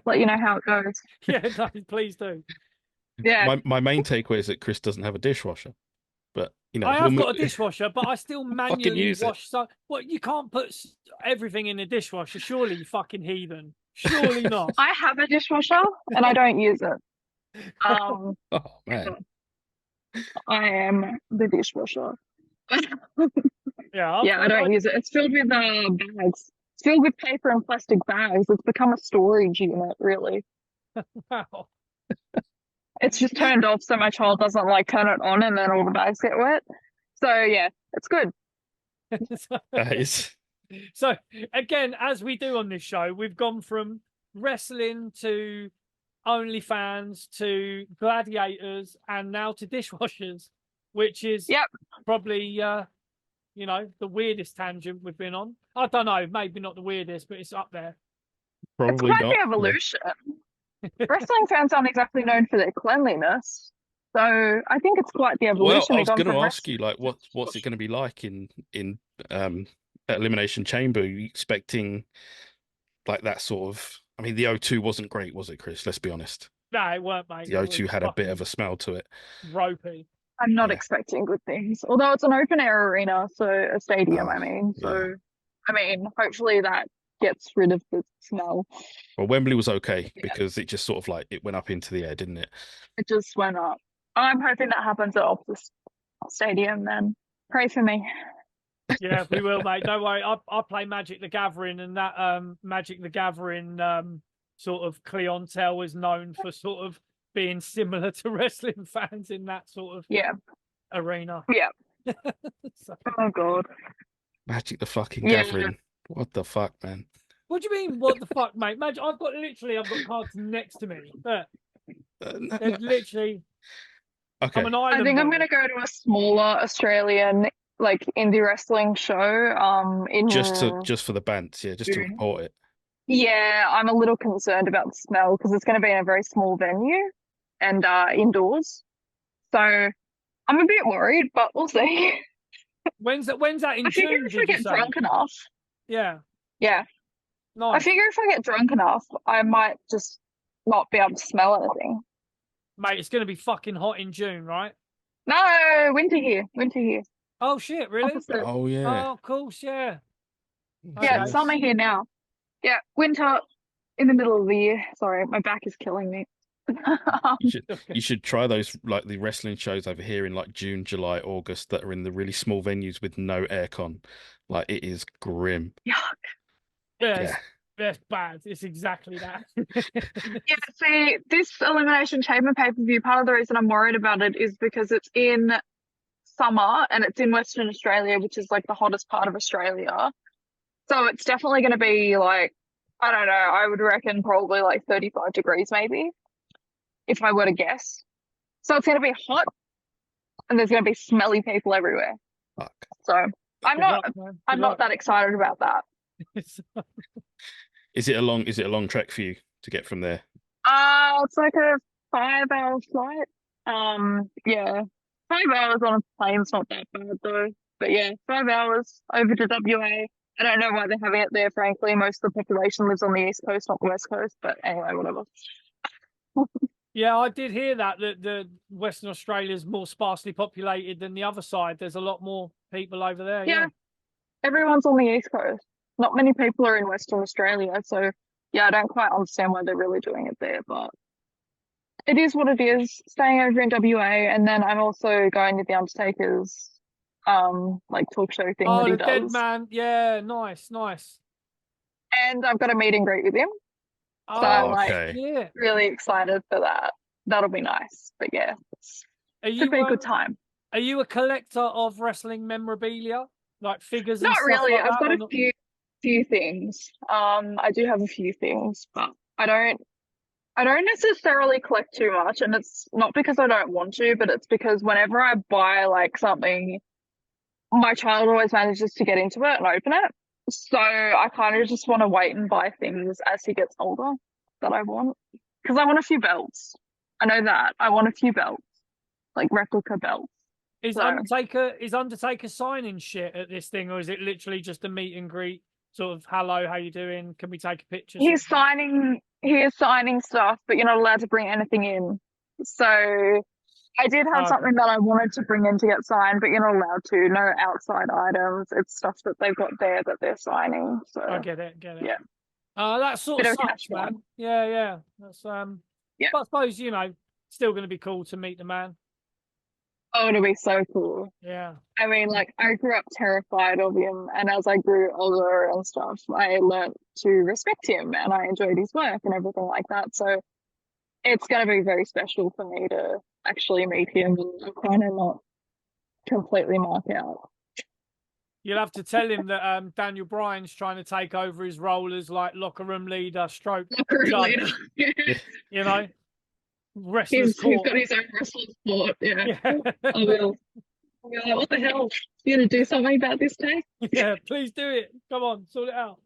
Let you know how it goes. Yeah, no, please do. Yeah. my main takeaway is that Chris doesn't have a dishwasher, but I have got a dishwasher, but I still manually use it. wash. So, well, you can't put everything in the dishwasher, surely, you fucking heathen. Surely not. I have a dishwasher and I don't use it. Oh man. I am the dishwasher. Yeah, Yeah, I don't use it. It's filled with bags. It's filled with paper and plastic bags. It's become a storage unit, really. Wow. It's just turned off so my child doesn't like turn it on and then all the bags get wet. So yeah, it's good. That is. So again, as we do on this show, we've gone from wrestling to OnlyFans to Gladiators and now to dishwashers, which is probably the weirdest tangent we've been on. I don't know, maybe not the weirdest, but it's up there. Probably it's quite not. the evolution. Wrestling fans aren't exactly known for their cleanliness, so I think it's quite the evolution. Well, I was going to ask you, like, what's it going to be like in Elimination Chamber? Are you expecting like that sort of? I mean, the O2 wasn't great, was it, Chris? Let's be honest. No, it weren't, mate. The O2 had a bit of a smell to it. Ropey. I'm not expecting good things, although it's an open air arena, so a stadium. I mean, hopefully that gets rid of the smell. Well, Wembley was okay because it just sort of like it went up into the air, didn't it? It just went up. I'm hoping that happens at Optus Stadium. Then pray for me. Yeah, we will, mate. Don't worry. I play Magic the Gathering, and that Magic the Gathering sort of clientele is known for sort of being similar to wrestling fans in that sort of arena. Yeah. So, oh god. Magic the fucking Gathering. What the fuck, man? What do you mean? What the fuck, mate? Magic. I've got cards next to me. But literally. Okay. I'm an island I think I'm boy. going to go to a smaller Australian like indie wrestling show. In just for the bands, just to report it. Yeah, I'm a little concerned about the smell because it's going to be in a very small venue and indoors. So I'm a bit worried, but we'll see. When's that in I June? figure if I get drunk enough. Yeah. Yeah. Nice. I figure if I get drunk enough, I might just not be able to smell anything. Mate, it's going to be fucking hot in June, right? No, winter here. Oh, shit, really? Opposite. Oh, yeah. Oh, of course, yeah. Yeah, it's summer here now. Yeah, winter in the middle of the year. Sorry, my back is killing me. You should try those, like the wrestling shows over here in like June, July, August, that are in the really small venues with no aircon. Like, it is grim. Yeah. Yes, Yeah. that's bad. It's exactly that. Yeah, see, this Elimination Chamber pay-per-view, part of the reason I'm worried about it is because it's in summer and it's in Western Australia, which is like the hottest part of Australia. So it's definitely going to be like, I don't know, I would reckon probably like 35 degrees maybe, if I were to guess. So it's going to be hot and there's going to be smelly people everywhere. Fuck. So I'm Good not, luck, man. I'm Good not luck. that excited about that. Is it a long trek for you to get from there? It's like a 5 hour flight. Yeah, 5 hours on a plane's not that bad though. But yeah, 5 hours over to WA. I don't know why they're having it there, frankly. Most of the population lives on the East Coast, not the West Coast. But anyway, whatever. Yeah, I did hear that the Western Australia is more sparsely populated than the other side. There's a lot more people over there. Yeah, everyone's on the East Coast. Not many people are in Western Australia. So yeah, I don't quite understand why they're really doing it there, but it is what it is. Staying over in WA, and then I'm also going to the Undertaker's like talk show thing Oh, that he the dead does. man. Yeah, nice, nice. And I've got a meet and greet with him. So Oh, I'm like okay. yeah. really excited for that. That'll be nice. But yeah, Are should be a good time. Are you a collector of wrestling memorabilia, like figures and Not stuff really. like I've that? got Or a not? few things. I do have a few things, but I don't necessarily collect too much, and it's not because I don't want to, but it's because whenever I buy like something, my child always manages to get into it and open it. So I kind of just want to wait and buy things as he gets older that I want. Because I want a few belts. I know that. I want a few belts, like replica belts. Is So Undertaker signing shit at this thing, or is it literally just a meet and greet? Sort of, hello, how you doing? Can we take a picture? he is signing stuff, but you're not allowed to bring anything in. So I did have something that I wanted to bring in to get signed, but you're not allowed to. No outside items. It's stuff that they've got there that they're signing. So I get it. yeah. That sort Bit of of a sucks, catch one. man. Yeah. That's Yeah. But I suppose still going to be cool to meet the man. Oh, it'll be so cool. Yeah. I mean, like, I grew up terrified of him, and as I grew older and stuff, I learned to respect him, and I enjoyed his work and everything like that. So it's going to be very special for me to actually meet him and kind of not completely mark out. You'll have to tell him that Daniel Bryan's trying to take over his role as like locker room leader, stroke judge. Leader. Wrestler's He's got his own wrestling sport. Yeah. I will. I'll be like, what the hell? You gonna do something about this day? Yeah, please do it. Come on, sort it out.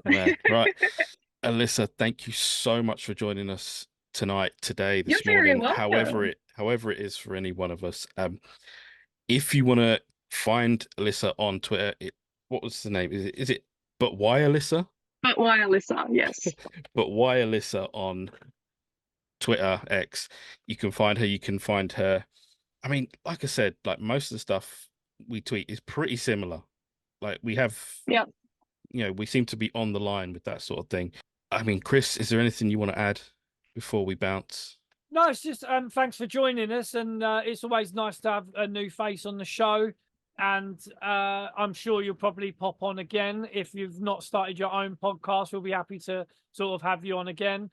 Man, right. Alyssa, thank you so much for joining us today, this You're very morning. welcome. However it is for any one of us. If you want to find Alyssa on Twitter, what was the name? Is it ButWhyAlyssa? ButWhyAlyssa, yes. ButWhyAlyssa on Twitter, X. You can find her. You can find her. I mean, like I said, like most of the stuff we tweet is pretty similar. Like we have, Yeah. We seem to be on the line with that sort of thing. I mean, Chris, is there anything you want to add before we bounce? No, it's just thanks for joining us, and it's always nice to have a new face on the show. And I'm sure you'll probably pop on again if you've not started your own podcast. We'll be happy to sort of have you on again.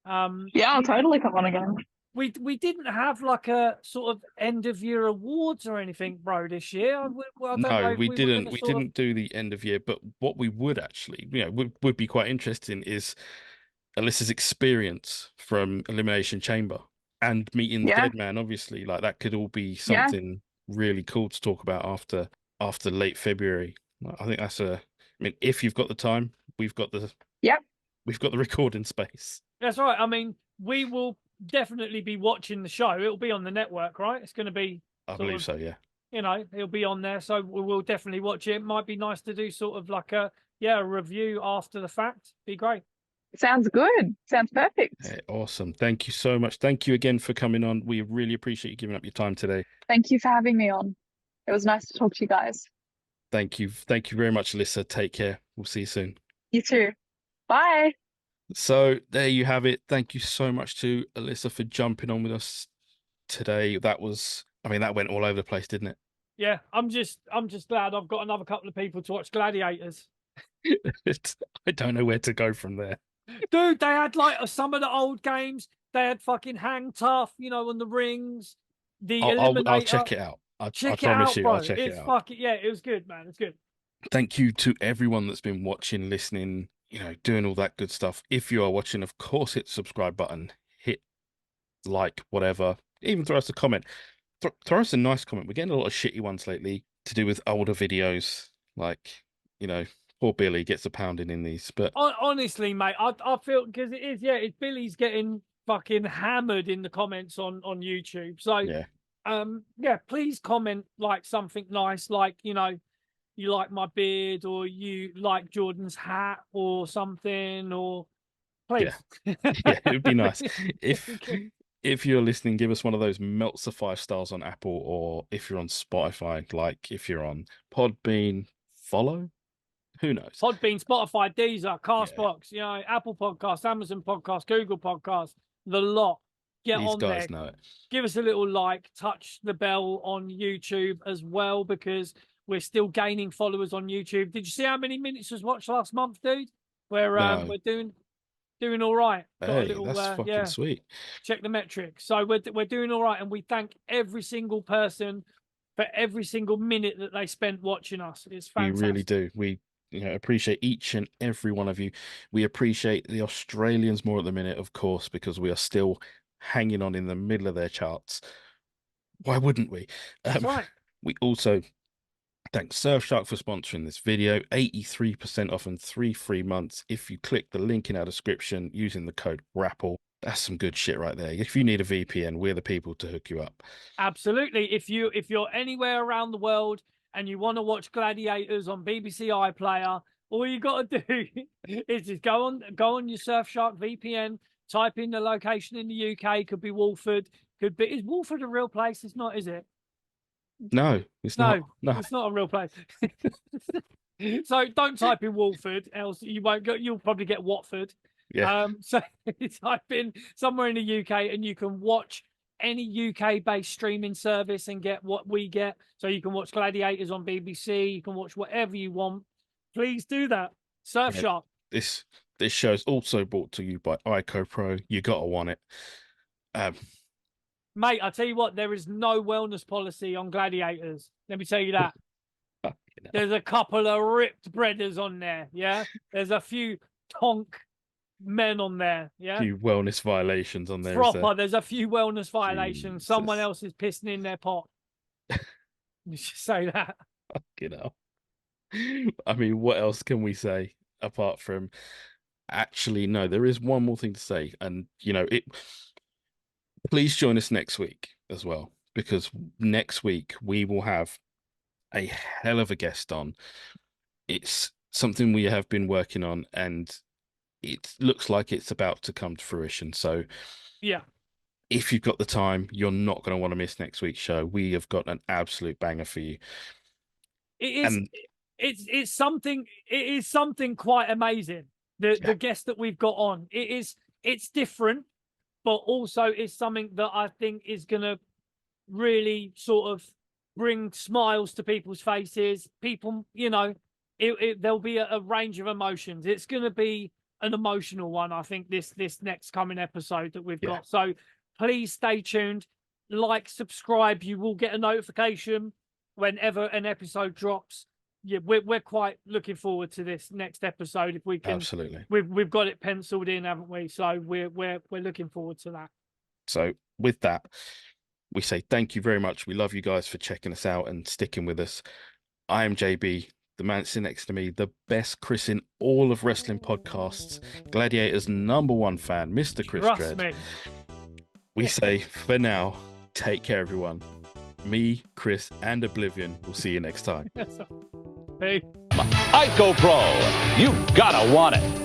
Yeah, I'll totally come on again. We didn't have like a sort of end of year awards or anything, bro, this year. I don't know No, if we didn't. gonna We sort of- didn't do the end of year, but what we would actually, would be quite interesting is Alyssa's experience from Elimination Chamber and meeting the Yeah. dead man. Obviously, like that could all be Yeah. something really cool to talk about after late February. I think that's I mean, if you've got the time, we've got the recording space. That's right. I mean, we will definitely be watching the show. It'll be on the network, right? It's going to be. I believe so. Yeah. It'll be on there, so we'll definitely watch it. It might be nice to do sort of like a review after the fact. Be great. Sounds good. Sounds perfect. Hey, awesome. Thank you so much. Thank you again for coming on. We really appreciate you giving up your time today. Thank you for having me on. It was nice to talk to you guys. Thank you. Thank you very much, Alyssa. Take care. We'll see you soon. You too. Bye. So there you have it. Thank you so much to Alyssa for jumping on with us today. That was, I mean, that went all over the place, didn't Yeah, I'm just glad I've got another couple of people to watch Gladiators. it? I don't know where to go from there. Dude, they had like some of the old games. They had fucking Hang Tough, on the rings. The I'll Eliminator. check it out. I Check it promise out, you, I'll bro. check it It's out. fucking yeah. It was good, man. It's good. Thank you to everyone that's been watching, listening, doing all that good stuff. If you are watching, of course, hit the subscribe button, hit like, whatever. Even throw us a comment. Throw us a nice comment. We're getting a lot of shitty ones lately to do with older videos. Like, poor Billy gets a pounding in these. But Honestly, mate, I feel because it is, it's Billy's getting fucking hammered in the comments on YouTube. So yeah, please comment like something nice, like you like my beard, or you like Jordan's hat, or something, or please. yeah, yeah. It would be nice if you're listening. Give us one of those melts of 5 stars on Apple, or if you're on Spotify, like if you're on Podbean, follow. Who knows? Podbean, Spotify, Deezer, Yeah, Castbox, Apple Podcasts, Amazon Podcasts, Google Podcasts, the lot. Get these on there. guys know it. Give us a little like, touch the bell on YouTube as well, because we're still gaining followers on YouTube. Did you see how many minutes was watched last month, dude? We're No, doing all right. Got a hey, little that's fucking sweet. check the metrics. So we're doing all right, and we thank every single person for every single minute that they spent watching us. It's We fantastic. really do. We appreciate each and every one of you. We appreciate the Australians more at the minute, of course, because we are still hanging on in the middle of their charts. Why wouldn't we? That's right. We also thank Surfshark for sponsoring this video. 83% off and 3 free months if you click the link in our description using the code RAPPLE. That's some good shit right there. If you need a VPN, we're the people to hook you up. Absolutely. If you're anywhere around the world and you want to watch Gladiators on BBC iPlayer, all you got to do is just go on your Surfshark VPN, type in the location in the UK. Could be Walford. Is Walford a real place? It's not, is it? No, it's not. No, it's not a real place. So don't type in Walford, else you won't go. You'll probably get Watford. Yeah. So type in somewhere in the UK, and you can watch any UK-based streaming service and get what we get. So you can watch Gladiators on BBC. You can watch whatever you want. Please do that. Surfshark. Yeah, this show is also brought to you by IcoPro. You gotta want it. Mate, I tell you what, there is no wellness policy on Gladiators. Let me tell you that. There's a couple of ripped breaders on there. Yeah. There's a few tonk men on there. Yeah. A few wellness violations on there. Proper. There's a few wellness violations. Jesus. Someone else is pissing in their pot. You should say that. I mean, what else can we say apart from actually, no, there is one more thing to say. And, please join us next week as well, because next week we will have a hell of a guest on. It's something we have been working on, and it looks like it's about to come to fruition. So, yeah, if you've got the time, you're not going to want to miss next week's show. We have got an absolute banger for you. It is. And it's something. It is something quite amazing. The guest that we've got on. It's different, but also it's something that I think is going to really sort of bring smiles to people's faces. People, there'll be a range of emotions. It's going to be an emotional one, I think, this next coming episode that we've got. So please stay tuned, like, subscribe. You will get a notification whenever an episode drops. Yeah, we're quite looking forward to this next episode. If we can, absolutely, we've got it penciled in, haven't we? So we're looking forward to that. So with that, we say thank you very much. We love you guys for checking us out and sticking with us. I am JB, the man sitting next to me, the best Chris in all of wrestling podcasts, Gladiators' #1 fan, Mr. Chris Trust Dredd. me. We say for now, take care, everyone. Me, Chris, and Oblivion will see you next time. Hey. Ico Pro, you gotta want it.